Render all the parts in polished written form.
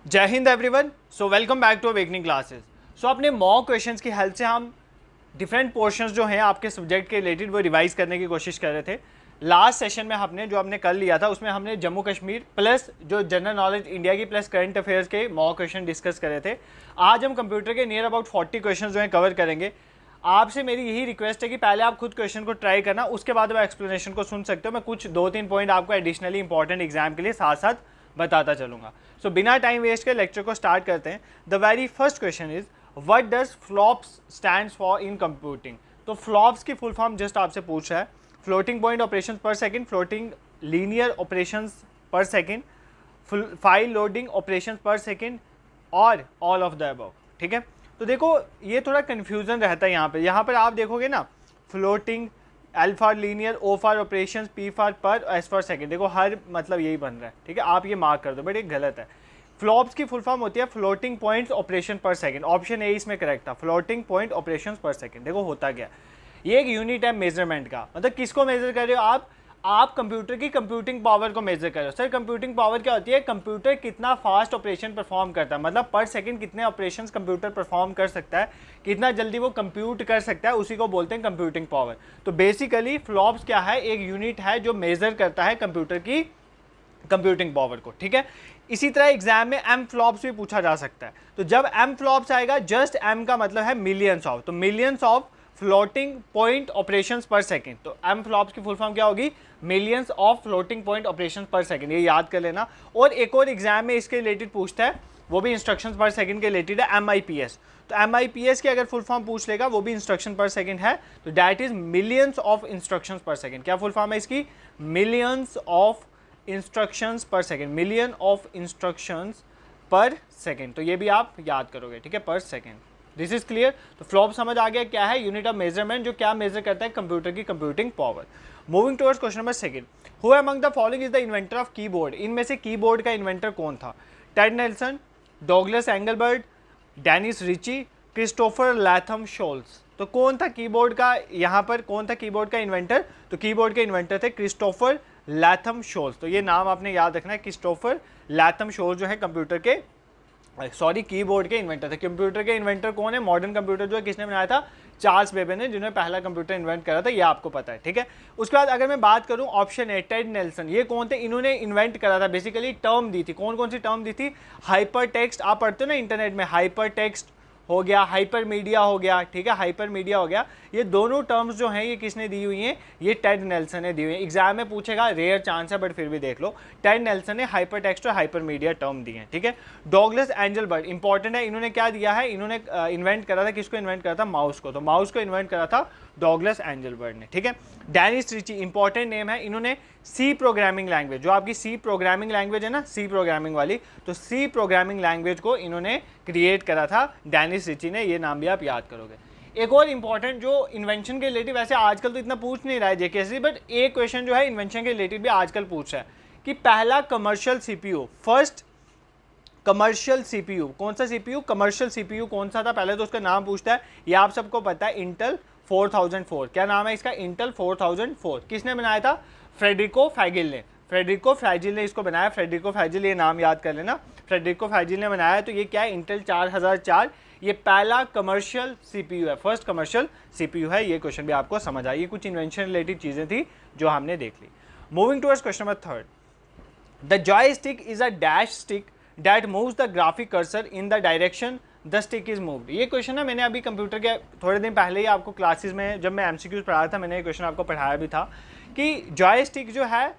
जय हिंद everyone. So welcome back to awakening classes. सो अपने मॉक क्वेश्चंस की हेल्प से हम डिफरेंट पोर्शंस जो हैं आपके सब्जेक्ट के रिलेटेड वो रिवाइज करने की कोशिश कर रहे थे। लास्ट सेशन में हमने जो हमने कल लिया था उसमें हमने जम्मू कश्मीर प्लस जो जनरल नॉलेज इंडिया की प्लस करंट अफेयर्स के मॉक क्वेश्चन डिस्कस करे थे। आज हम कंप्यूटर के नियर अबाउट 40 क्वेश्चन जो हैं कवर करेंगे। आपसे मेरी यही रिक्वेस्ट है कि पहले आप खुद क्वेश्चन को ट्राई करना, उसके बाद आप एक्सप्लेनेशन को सुन सकते हो। मैं कुछ 2-3 पॉइंट आपको एडिशनली इंपॉर्टेंट एग्जाम के लिए साथ साथ बताता चलूंगा। सो बिना टाइम वेस्ट के लेक्चर को स्टार्ट करते हैं। The very first question is what does flops stands for in computing. तो फ्लॉप्स की फुल फॉर्म जस्ट आपसे पूछ रहा है। फ्लोटिंग पॉइंट ऑपरेशन पर सेकेंड, फ्लोटिंग लीनियर ऑपरेशन पर सेकेंड, फाइल लोडिंग ऑपरेशन पर सेकेंड और ऑल ऑफ द अबव। ठीक है, तो देखो ये थोड़ा कन्फ्यूजन रहता है यहाँ पर आप देखोगे ना, floating, L for linear, O for operation, P for per, S for second. देखो हर मतलब यही बन रहा है। ठीक है, आप ये मार्क कर दो, बट ये गलत है। फ्लॉप्स की फुल फॉर्म होती है फ्लोटिंग पॉइंट्स ऑपरेशन पर सेकंड। ऑप्शन ए इसमें करेक्ट था, फ्लोटिंग पॉइंट ऑपरेशन पर सेकंड। देखो होता क्या, ये एक यूनिट है मेजरमेंट का। मतलब किसको मेजर कर रहे हो आप कंप्यूटर की कंप्यूटिंग पावर को मेजर कर रहे हो। सर कंप्यूटिंग पावर क्या होती है? कंप्यूटर कितना फास्ट ऑपरेशन परफॉर्म करता है, मतलब पर सेकंड कितने ऑपरेशंस कंप्यूटर परफॉर्म कर सकता है, कितना जल्दी वो कंप्यूट कर सकता है, उसी को बोलते हैं कंप्यूटिंग पावर। तो बेसिकली फ्लॉप्स क्या है? एक यूनिट है जो मेजर करता है कंप्यूटर की कंप्यूटिंग पावर को। ठीक है, इसी तरह एग्जाम में एम फ्लॉप्स भी पूछा जा सकता है। तो जब एम फ्लॉप्स आएगा, जस्ट एम का मतलब है मिलियंस ऑफ, तो millions of floating point operations पर सेकंड। तो एम फ्लॉप्स की फुल फॉर्म क्या होगी? Millions of floating point operations पर सेकंड। ये याद कर लेना। और एक और एग्जाम में इसके रिलेटेड पूछता है, वो भी इंस्ट्रक्शंस पर सेकंड के रिलेटेड है, MIPS। तो MIPS की अगर फुल फॉर्म पूछ लेगा, वो भी इंस्ट्रक्शन पर सेकंड है, तो that is millions of instructions पर सेकंड। क्या फुल फॉर्म है इसकी? मिलियंस ऑफ इंस्ट्रक्शंस पर सेकंड, मिलियन ऑफ इंस्ट्रक्शंस पर सेकंड। तो ये भी आप याद करोगे। ठीक है, पर सेकंड। This is clear. तो फ्लॉप समझ आ गया क्या है? यूनिट ऑफ मेजरमेंट जो क्या मेजर करता है? कंप्यूटर की computing power. Moving towards question number second, who among the following is the inventor of keyboard. इनमें से कीबोर्ड का इन्वेंटर कौन था? Ted Nelson, Douglas Engelbart, Dennis Ritchie, Christopher Latham Sholes. तो कौन था कीबोर्ड का, यहाँ पर कौन था कीबोर्ड का इन्वेंटर? तो कीबोर्ड के इन्वेंटर थे क्रिस्टोफर लैथम शोल्स। तो ये नाम आपने याद रखना है, क्रिस्टोफर लैथम शोल्स जो है कंप्यूटर के कीबोर्ड के इन्वेंटर थे। कंप्यूटर के इन्वेंटर कौन है? मॉडर्न कंप्यूटर जो है किसने बनाया था? चार्ल्स बेबे ने, जिन्होंने पहला कंप्यूटर इन्वेंट करा था। ये आपको पता है। ठीक है, उसके बाद अगर मैं बात करूं ऑप्शन ए, टेड नेल्सन। ये कौन थे? इन्होंने इन्वेंट करा था, बेसिकली टर्म दी थी। कौन कौन सी टर्म दी थी? हाइपर टेक्स्ट, आप पढ़ते हो ना इंटरनेट में, हाइपर टेक्स्ट हो गया, हाइपर मीडिया हो गया। ठीक है, हाइपर मीडिया हो गया। ये दोनों टर्म्स जो हैं ये किसने दी हुई हैं? ये टेड नेल्सन ने दी हुई है। एग्जाम में पूछेगा, रेयर चांस है बट फिर भी देख लो। टेड नेल्सन ने हाइपर टेक्स्ट और हाइपर मीडिया टर्म दी है। ठीक है, डॉगलस एंजलबर्ट इंपॉर्टेंट है। इन्होंने क्या दिया है? इन्होंने इन्वेंट करा था, किसको इन्वेंट करा था? माउस को। तो माउस को इन्वेंट करा था डॉगलस एंजलबर्ट ने। ठीक है, डेनिस रिची इंपॉर्टेंट नेम है। इन्होंने सी प्रोग्रामिंग लैंग्वेज, जो आपकी सी प्रोग्रामिंग लैंग्वेज है ना, सी प्रोग्रामिंग वाली, तो सी प्रोग्रामिंग लैंग्वेज को इन्होंने क्रिएट करा था डेनिस रिची ने। ये नाम भी आप याद करोगे। एक और इंपॉर्टेंट जो इन्वेंशन के रिलेटिव, वैसे आजकल तो इतना पूछ नहीं रहा है जेकेएससी, बट एक क्वेश्चन जो है इन्वेंशन के रिलेटिव भी आजकल पूछ रहा है कि पहला commercial CPU, first commercial CPU, कौन सा सीपीयू? कमर्शियल सीपीयू कौन सा था? पहले तो उसका नाम पूछता है, ये आप सबको पता है, इंटेल 4004। क्या नाम है इसका? इंटेल 4004। किसने बनाया था? फ्रेडरिको फैगिल ने। फ्रेडरिको फैजिल ने इसको बनाया। फ्रेडरिको फैजिल, ये नाम याद कर लेना, फ्रेडरिको फैजिल ने बनाया। तो ये क्या है? इंटेल 4004। ये पहला कमर्शियल सीपीयू है, फर्स्ट कमर्शियल सीपीयू है। ये क्वेश्चन भी आपको समझ आई। ये कुछ इन्वेंशन रिलेटेड चीजें थी जो हमने देख ली। Moving towards question number third, the joystick is a dash stick that moves the graphic cursor in the direction the stick is moved. ये क्वेश्चन ना मैंने अभी कंप्यूटर के थोड़े दिन पहले ही आपको क्लासेस में, जब मैं एमसीक्यूज पढ़ाया था, मैंने ये क्वेश्चन आपको पढ़ाया भी था कि जॉयस्टिक जो है,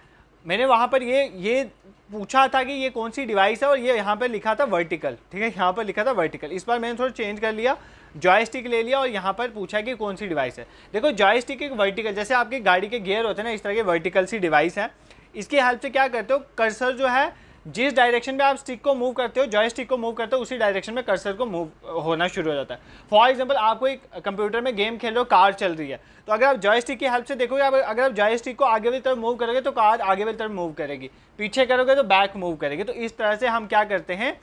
मैंने वहाँ पर ये पूछा था कि ये कौन सी डिवाइस है, और ये यहाँ पर लिखा था वर्टिकल। ठीक है, यहाँ पर लिखा था वर्टिकल। इस बार मैंने थोड़ा चेंज कर लिया, जॉयस्टिक ले लिया और यहाँ पर पूछा कि कौन सी डिवाइस है। देखो जॉयस्टिक एक वर्टिकल, जैसे आपकी गाड़ी के गियर होते हैं ना, इस तरह के वर्टिकल सी डिवाइस है। इसकी हेल्प से क्या करते हो? कर्सर जो है, जिस डायरेक्शन में आप स्टिक को मूव करते हो, जॉयस्टिक को मूव करते हो, उसी डायरेक्शन में कर्सर को मूव होना शुरू हो जाता है। फॉर एग्जांपल, आपको एक कंप्यूटर में गेम खेल रहे हो, कार चल रही है, तो अगर आप जॉयस्टिक की हेल्प से देखोगे, अगर आप जॉयस्टिक को आगे वाली तरफ मूव करोगे तो कार आगे वाली तरफ मूव करेगी, पीछे करोगे तो बैक मूव करेगी। तो इस तरह से हम क्या करते हैं,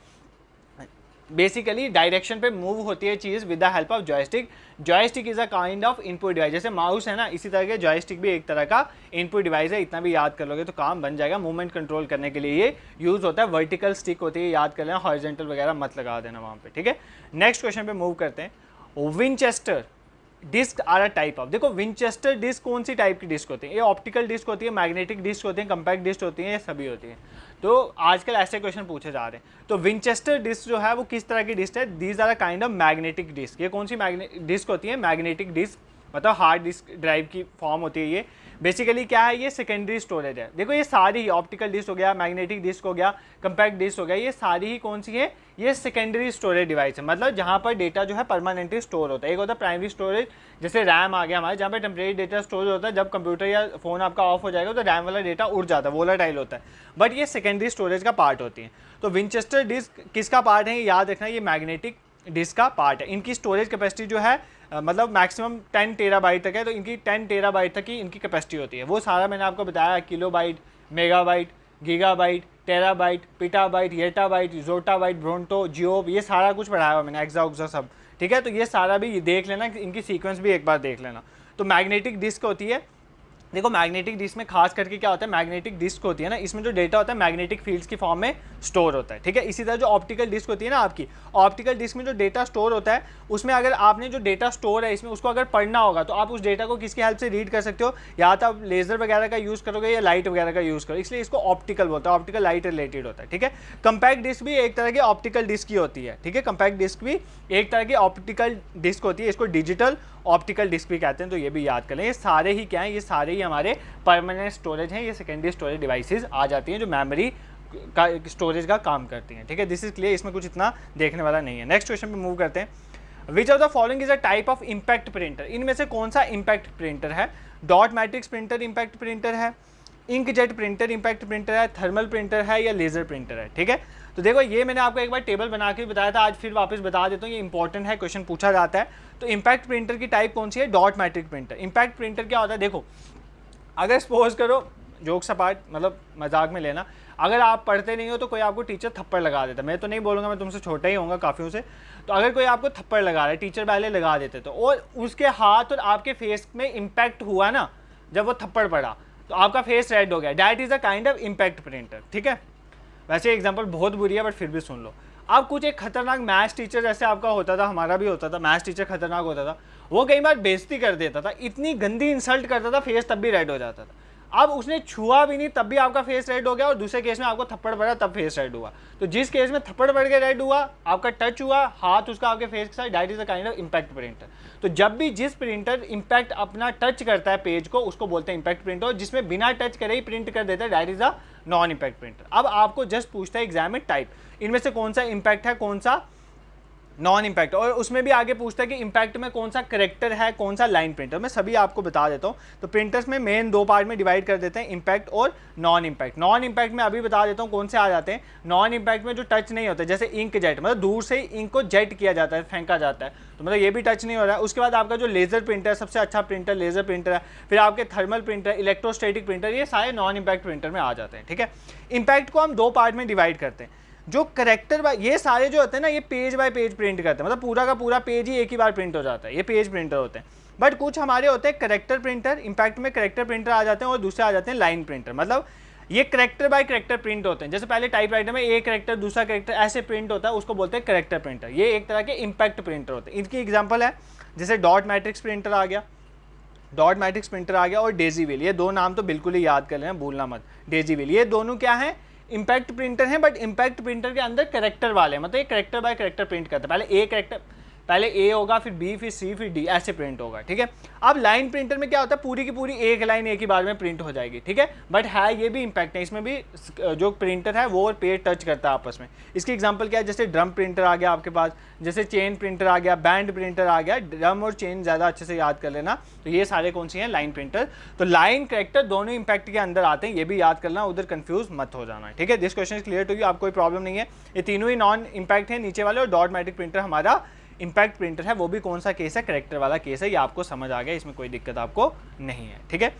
बेसिकली डायरेक्शन पे मूव होती है चीज़ with the help of joystick. Joystick is a kind of input device, जैसे माउस है ना, इसी तरह के जॉयस्टिक भी एक तरह का इनपुट डिवाइस है। इतना भी याद कर लोगे तो काम बन जाएगा। मूवमेंट कंट्रोल करने के लिए ये यूज़ होता है। वर्टिकल स्टिक होती है, याद कर लेना, हॉरिजॉन्टल वगैरह मत लगा देना वहाँ पे, ठीक है। नेक्स्ट क्वेश्चन पे मूव करते हैं। Winchester disk are a type of, देखो विंचेस्टर डिस्क कौन सी टाइप की डिस्क होती है? ये ऑप्टिकल डिस्क होती है, मैग्नेटिक डिस्क होती है, कंपैक्ट डिस्क होती है, ये सभी होती है। तो आजकल ऐसे क्वेश्चन पूछे जा रहे हैं। तो विंचेस्टर डिस्क जो है वो किस तरह की डिस्क है? These are a kind of magnetic disk. ये कौन सी डिस्क होती है? मैग्नेटिक डिस्क, मतलब हार्ड डिस्क ड्राइव की फॉर्म होती है ये। बेसिकली क्या है? ये सेकेंडरी स्टोरेज है। देखो ये सारी ही ऑप्टिकल डिस्क हो गया, मैग्नेटिक डिस्क हो गया, कंपैक्ट डिस्क हो गया, ये सारी ही कौन सी है? ये सेकेंडरी स्टोरेज डिवाइस है, मतलब जहाँ पर डेटा जो है परमानेंटली स्टोर होता है। एक होता है प्राइमरी स्टोरेज, जैसे रैम आ गया हमारे, जहाँ पे टेम्परेरी डेटा स्टोर होता है। जब कंप्यूटर या फोन आपका ऑफ हो जाएगा तो रैम वाला डेटा उड़ जाता है, वोलाटाइल होता है, बट ये सेकेंडरी स्टोरेज का पार्ट होती है। तो विंचेस्टर डिस्क किसका पार्ट है? याद रखना, ये मैग्नेटिक डिस्क का पार्ट है। इनकी स्टोरेज कैपेसिटी जो है मतलब मैक्सिमम 10 टेराबाइट तक है। तो इनकी 10 टेराबाइट तक की इनकी कैपेसिटी होती है। वो सारा मैंने आपको बताया, kilobyte, megabyte, gigabyte, terabyte, petabyte, yottabyte, zettabyte, bronto, geop, ये सारा कुछ पढ़ाया हुआ मैंने, एक्सा सब, ठीक है। तो ये सारा भी देख लेना, इनकी सीक्वेंस भी एक बार देख लेना। तो मैग्नेटिक डिस्क होती है, देखो मैग्नेटिक डिस्क में खास करके क्या होता है? मैग्नेटिक डिस्क होती है ना, इसमें जो डेटा होता है मैग्नेटिक फील्ड्स की फॉर्म में स्टोर होता है, ठीक है। इसी तरह जो ऑप्टिकल डिस्क होती है ना आपकी, ऑप्टिकल डिस्क में जो डेटा स्टोर होता है, उसमें अगर आपने जो डेटा स्टोर है इसमें उसको अगर पढ़ना होगा तो आप उस डेटा को किसकी हेल्प से रीड कर सकते हो? या तो आप लेजर वगैरह का यूज़ करोगे या लाइट वगैरह का यूज़ करोगे, इसलिए इसको ऑप्टिकल बोलता है। ऑप्टिकल लाइट रिलेटेड होता है, ठीक है। कंपैक्ट डिस्क भी एक तरह की ऑप्टिकल डिस्क की होती है, ठीक है। कंपैक्ट डिस्क भी एक तरह की ऑप्टिकल डिस्क होती है, इसको डिजिटल ऑप्टिकल डिस्क भी कहते हैं। तो ये भी याद कर लें। ये सारे ही क्या हैं? ये सारे ही हमारे परमानेंट स्टोरेज हैं। ये सेकेंडरी स्टोरेज डिवाइसेस आ जाती हैं जो मेमोरी का स्टोरेज का काम करती हैं, ठीक है। दिस इज क्लियर, इसमें कुछ इतना देखने वाला नहीं है। नेक्स्ट क्वेश्चन पे मूव करते हैं। Which of the following is a type of impact printer? इनमें से कौन सा इम्पैक्ट प्रिंटर है? Dot matrix printer impact printer है, इंकजेट प्रिंटर इम्पैक्ट प्रिंटर है, थर्मल प्रिंटर है, या लेजर प्रिंटर है, ठीक है। तो देखो ये मैंने आपको एक बार टेबल बना के बताया था, आज फिर वापस बता देता हूँ, ये इंपॉर्टेंट है, क्वेश्चन पूछा जाता है। तो इम्पैक्ट प्रिंटर की टाइप कौन सी है? Dot matric printer. Impact printer क्या होता है? देखो अगर सपोज करो, जोक्स अपार्ट, मतलब मजाक में लेना, अगर आप पढ़ते नहीं हो तो कोई आपको टीचर थप्पड़ लगा देता, मैं तो नहीं बोलूँगा, मैं तुमसे छोटा ही होऊंगा काफ़ियों से, तो अगर कोई आपको थप्पड़ लगा रहा है, टीचर पहले लगा देते तो, और उसके हाथ और आपके फेस में इम्पैक्ट हुआ ना, जब वो थप्पड़ पड़ा तो आपका फेस रेड हो गया, that is a kind of impact printer, ठीक है। वैसे एग्जाम्पल बहुत बुरी है बट फिर भी सुन लो। अब कुछ एक खतरनाक मैथ्स टीचर जैसे आपका होता था, हमारा भी होता था, मैथ्स टीचर खतरनाक होता था, वो कई बार बेइज्जती कर देता था, इतनी गंदी इंसल्ट करता था, फेस तब भी रेड हो जाता था। अब उसने छुआ भी नहीं तब भी आपका फेस रेड हो गया, और दूसरे केस में आपको थप्पड़ पड़ा तब फेस रेड हुआ। तो जिस केस में थप्पड़ पड़ के रेड हुआ, आपका टच हुआ, हाथ उसका आपके फेस के साथ, that is a kind of impact printer. तो जब भी जिस प्रिंटर इम्पैक्ट अपना टच करता है पेज को, उसको बोलते हैं इम्पैक्ट प्रिंटर, और जिसमें बिना टच करे ही प्रिंट कर देता है, that is a non impact printer. अब आपको जस्ट पूछता है एग्जाम में टाइप, इनमें से कौन सा इम्पैक्ट है, कौन सा नॉन इम्पैक्ट, और उसमें भी आगे पूछता है कि इम्पैक्ट में कौन सा करेक्टर है, कौन सा लाइन प्रिंटर। मैं सभी आपको बता देता हूँ। तो प्रिंटर्स में मेन दो पार्ट में डिवाइड कर देते हैं, इम्पैक्ट और नॉन इम्पैक्ट। नॉन इम्पैक्ट में अभी बता देता हूँ कौन से आ जाते हैं। नॉन इम्पैक्ट में जो टच नहीं होते, जैसे इंक जेट, मतलब दूर से ही इंक को जेट किया जाता है, फेंका जाता है, तो मतलब ये भी टच नहीं हो रहा है। उसके बाद आपका जो लेजर प्रिंटर, सबसे अच्छा प्रिंटर लेजर प्रिंटर है। फिर आपके थर्मल प्रिंटर, इलेक्ट्रोस्टैटिक प्रिंटर, ये सारे नॉन इम्पैक्ट प्रिंटर में आ जाते हैं, ठीक है। इम्पैक्ट को हम दो पार्ट में डिवाइड करते हैं। जो करेक्टर बाय, ये सारे जो होते हैं ना, ये पेज बाय पेज प्रिंट करते हैं, मतलब पूरा का पूरा पेज ही एक ही बार प्रिंट हो जाता है, ये पेज प्रिंटर होते हैं। बट कुछ हमारे होते हैं करेक्टर प्रिंटर, इम्पैक्ट में करेक्टर प्रिंटर आ जाते हैं, और दूसरे आ जाते हैं लाइन प्रिंटर, मतलब ये करेक्टर बाय करेक्टर प्रिंट होते हैं। जैसे पहले टाइपराइटर में एक करेक्टर दूसरा करेक्टर ऐसे प्रिंट होता है, उसको बोलते हैं करेक्टर प्रिंटर। ये एक तरह के इम्पैक्ट प्रिंटर होते हैं। इनकी एग्जाम्पल है जैसे डॉट मैट्रिक्स प्रिंटर आ गया, डॉट मैट्रिक्स प्रिंटर आ गया, और डेजी व्हील। ये दो नाम तो बिल्कुल ही याद कर लेना, भूलना मत। डेजी व्हील, ये दोनों क्या है? इम्पैक्ट प्रिंटर है, बट इम्पैक्ट प्रिंटर के अंदर करेक्टर वाले, मतलब ये करेक्टर बाय करेक्टर प्रिंट करता है। पहले ए करेक्टर, पहले ए होगा, फिर बी, फिर सी, फिर डी, ऐसे प्रिंट होगा, ठीक है। अब लाइन प्रिंटर में क्या होता है? पूरी की पूरी एक लाइन एक ही बार में प्रिंट हो जाएगी, ठीक है। बट है ये भी इम्पैक्ट है, इसमें भी जो प्रिंटर है वो और पेज टच करता है आपस में। इसकी एग्जांपल क्या है? जैसे ड्रम प्रिंटर आ गया आपके पास, जैसे चेन प्रिंटर आ गया, बैंड प्रिंटर आ गया। ड्रम और चेन ज़्यादा अच्छे से याद कर लेना। तो ये सारे कौन सी हैं? Line printer. तो लाइन करेक्टर दोनों इम्पैक्ट के अंदर आते हैं, ये भी याद करना, उधर कंफ्यूज मत हो जाना, ठीक है। This question is clear to you, आपको कोई प्रॉब्लम नहीं है। ये तीनों ही नॉन इम्पैक्ट है नीचे वाले, और डॉट मैट्रिक प्रिंटर हमारा इम्पैक्ट प्रिंटर है। वो भी कौन सा केस है? करेक्टर वाला केस है। ये आपको समझ आ गया, इसमें कोई दिक्कत आपको नहीं है, ठीक है।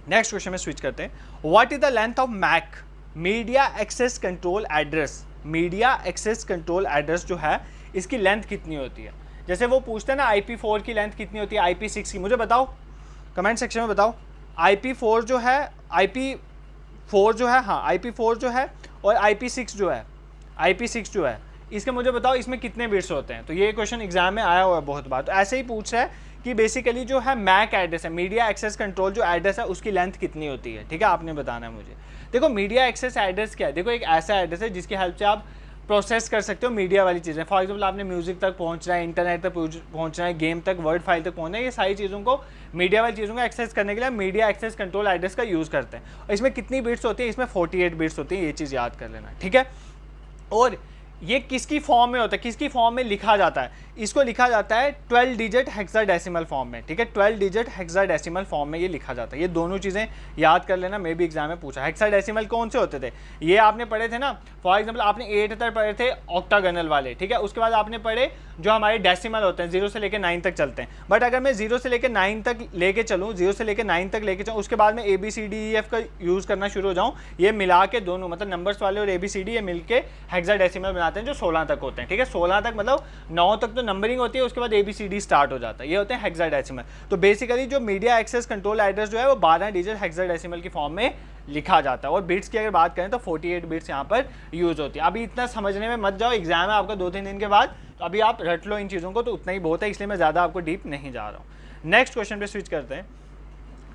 नेक्स्ट क्वेश्चन में स्विच करते हैं। What is the length of MAC media access control address? Media access control address जो है इसकी लेंथ कितनी होती है। जैसे वो पूछते हैं ना IP4 की लेंथ कितनी होती है, IP6 की, मुझे बताओ कमेंट सेक्शन में बताओ। IP4 जो है, IP4 जो है, हाँ IP4 जो है और IP6 जो है, IP6 जो है इसके मुझे बताओ इसमें कितने बिट्स होते हैं। तो ये क्वेश्चन एग्जाम में आया हुआ है बहुत बार। तो ऐसे ही पूछ रहा है कि बेसिकली जो है मैक एड्रेस है, मीडिया एक्सेस कंट्रोल जो एड्रेस है उसकी लेंथ कितनी होती है, ठीक है, आपने बताना है मुझे। देखो मीडिया एक्सेस एड्रेस क्या है, देखो एक ऐसा एड्रेस है जिसकी हेल्प से आप प्रोसेस कर सकते हो मीडिया वाली चीज़ें। फॉर एग्जाम्पल आपने म्यूजिक तक पहुंचना है, इंटरनेट तक पहुंचना है, गेम तक, वर्ड फाइल तक पहुंचना है, ये सारी चीज़ों को मीडिया वाली चीज़ों को एक्सेस करने के लिए मीडिया एक्सेस कंट्रोल एड्रेस का यूज़ करते हैं। और इसमें कितनी बिट्स होती है, इसमें 48 बिट्स होती है, ये चीज़ याद कर लेना, ठीक है। और ये किसकी फॉर्म में होता है, किसकी फॉर्म में लिखा जाता है, इसको लिखा जाता है 12 डिजिट हेक्साडेसिमल फॉर्म में, ठीक है, 12 डिजिट हेक्साडेसिमल फॉर्म में ये लिखा जाता है। ये दोनों चीज़ें याद कर लेना, मे भी एग्जाम में पूछा। हेक्साडेसिमल कौन से होते थे, ये आपने पढ़े थे ना, फॉर एग्जाम्पल आपने 8 तक पढ़े थे ऑक्टागोनल वाले, ठीक है। उसके बाद आपने पढ़े जो हमारे डेसिमल होते हैं 0 से लेकर 9 तक चलते हैं। बट अगर मैं 0 से लेकर 9 तक लेके चलूँ, 0 से लेकर 9 तक लेके चलूँ, उसके बाद में ABCDEF का यूज़ करना शुरू हो जाऊँ, ये मिला के दोनों मतलब नंबर्स वाले और ABCD ये मिल के हेक्साडेसिमल बनाते हैं जो 16 तक होते हैं, ठीक है। 16 तक मतलब 9 तक तो नंबरिंग होती है, उसके बाद ABCD स्टार्ट हो जाता है, ये होते हैं हेक्साडेसिमल। तो बेसिकली जो मीडिया एक्सेस कंट्रोल एड्रेस जो है वो 12 डिजिट हेक्साडेसिमल की फॉर्म में लिखा जाता है। और बिट्स की अगर बात करें तो 48 बिट्स यहाँ पर यूज़ होती है। अभी इतना समझने में मत जाओ, एग्जाम है आपका 2-3 दिन के बाद, तो अभी आप रट लो इन चीज़ों को, तो उतना ही बहुत है, इसलिए मैं ज़्यादा आपको डीप नहीं जा रहा हूँ। नेक्स्ट क्वेश्चन पे स्विच करते हैं।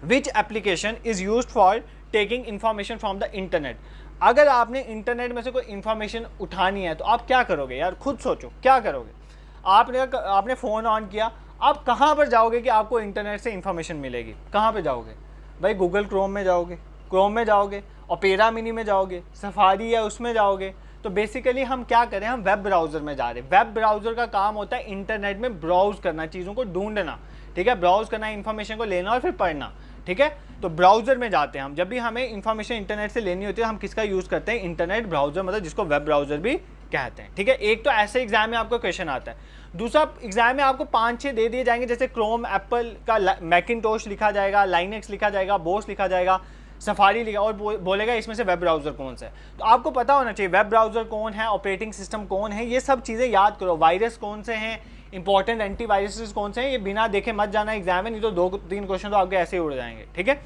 Which application is used for taking information from the internet. अगर आपने इंटरनेट में से कोई इन्फॉर्मेशन उठानी है तो आप क्या करोगे यार, खुद सोचो क्या करोगे। आपने फ़ोन ऑन किया, आप कहाँ पर जाओगे कि आपको इंटरनेट से इन्फॉर्मेशन मिलेगी, कहाँ पे जाओगे भाई, गूगल क्रोम में जाओगे, ओपेरा मिनी में जाओगे, सफारी है उसमें जाओगे। तो बेसिकली हम क्या करें, हम वेब ब्राउज़र में जा रहे हैं। वेब ब्राउज़र का काम होता है इंटरनेट में ब्राउज़ करना, चीज़ों को ढूंढना, ठीक है, ब्राउज़ करना, इन्फॉर्मेशन को लेना और फिर पढ़ना, ठीक है। तो ब्राउज़र में जाते हैं हम, जब भी हमें इन्फॉर्मेशन इंटरनेट से लेनी होती है हम किसका यूज़ करते हैं, इंटरनेट ब्राउज़र, मतलब जिसको वेब ब्राउज़र भी कहते हैं, ठीक है। एक तो ऐसे एग्जाम में आपको क्वेश्चन आता है। दूसरा एग्जाम में आपको 5-6 दे दिए जाएंगे, जैसे क्रोम, एप्पल का मैकिनटोश लिखा जाएगा, लाइनेक्स लिखा जाएगा, बोस लिखा जाएगा, सफारी लिखा, और बोलेगा इसमें से वेब ब्राउज़र कौन सा है। तो आपको पता होना चाहिए वेब ब्राउज़र कौन है, ऑपरेटिंग सिस्टम कौन है, ये सब चीज़ें याद करो। वायरस कौन से हैं, इंपॉर्टेंट एंटीवायरसेस कौन से हैं, ये बिना देखे मत जाना एग्जाम में, नहीं तो 2-3 क्वेश्चन तो आपके ऐसे ही उड़ जाएंगे, ठीक है।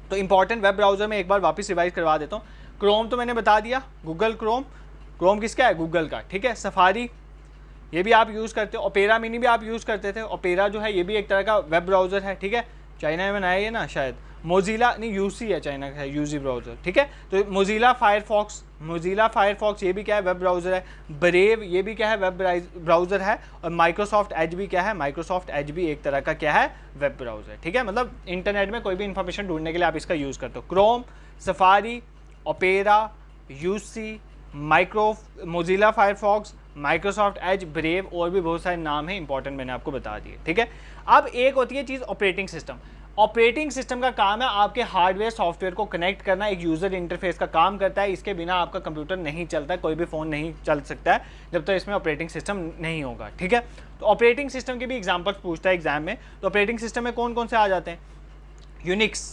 तो इंपॉर्टेंट वेब ब्राउज़र में एक बार वापस रिवाइज करवा देता हूँ। क्रोम तो मैंने बता दिया, गूगल क्रोम किसका है, गूगल का, ठीक है। सफारी ये भी आप यूज़ करते हो, ओपेरा मिनी भी आप यूज़ करते थे। ओपेरा जो है ये भी एक तरह का वेब ब्राउज़र है, ठीक है, चाइना में बनाया है ना शायद। मोजिला नहीं, यूसी है, चाइना का है यूजी ब्राउज़र, ठीक है। तो मोजिला फायरफॉक्स ये भी क्या है, वेब ब्राउज़र है। ब्रेव ये भी क्या है, वेब ब्राउज़र है। और माइक्रोसॉफ्ट एज भी क्या है, माइक्रोसॉफ्ट एज भी एक तरह का क्या है, वेब ब्राउज़र, ठीक है। मतलब इंटरनेट में कोई भी इंफॉर्मेशन ढूंढने के लिए आप इसका यूज़ करते हो। Chrome, safari, opera, UC, Mozilla Firefox, Microsoft Edge, brave, और भी बहुत सारे नाम हैं इंपॉर्टेंट, मैंने आपको बता दिए, ठीक है। अब एक होती है चीज़ ऑपरेटिंग सिस्टम। ऑपरेटिंग सिस्टम का काम है आपके हार्डवेयर सॉफ्टवेयर को कनेक्ट करना, एक यूज़र इंटरफेस का काम करता है। इसके बिना आपका कंप्यूटर नहीं चलता, कोई भी फ़ोन नहीं चल सकता है जब तक इसमें ऑपरेटिंग सिस्टम नहीं होगा, ठीक है। तो ऑपरेटिंग सिस्टम के भी एग्जाम्पल्स पूछता है एग्जाम में। तो ऑपरेटिंग सिस्टम में कौन कौन से आ जाते हैं, यूनिक्स,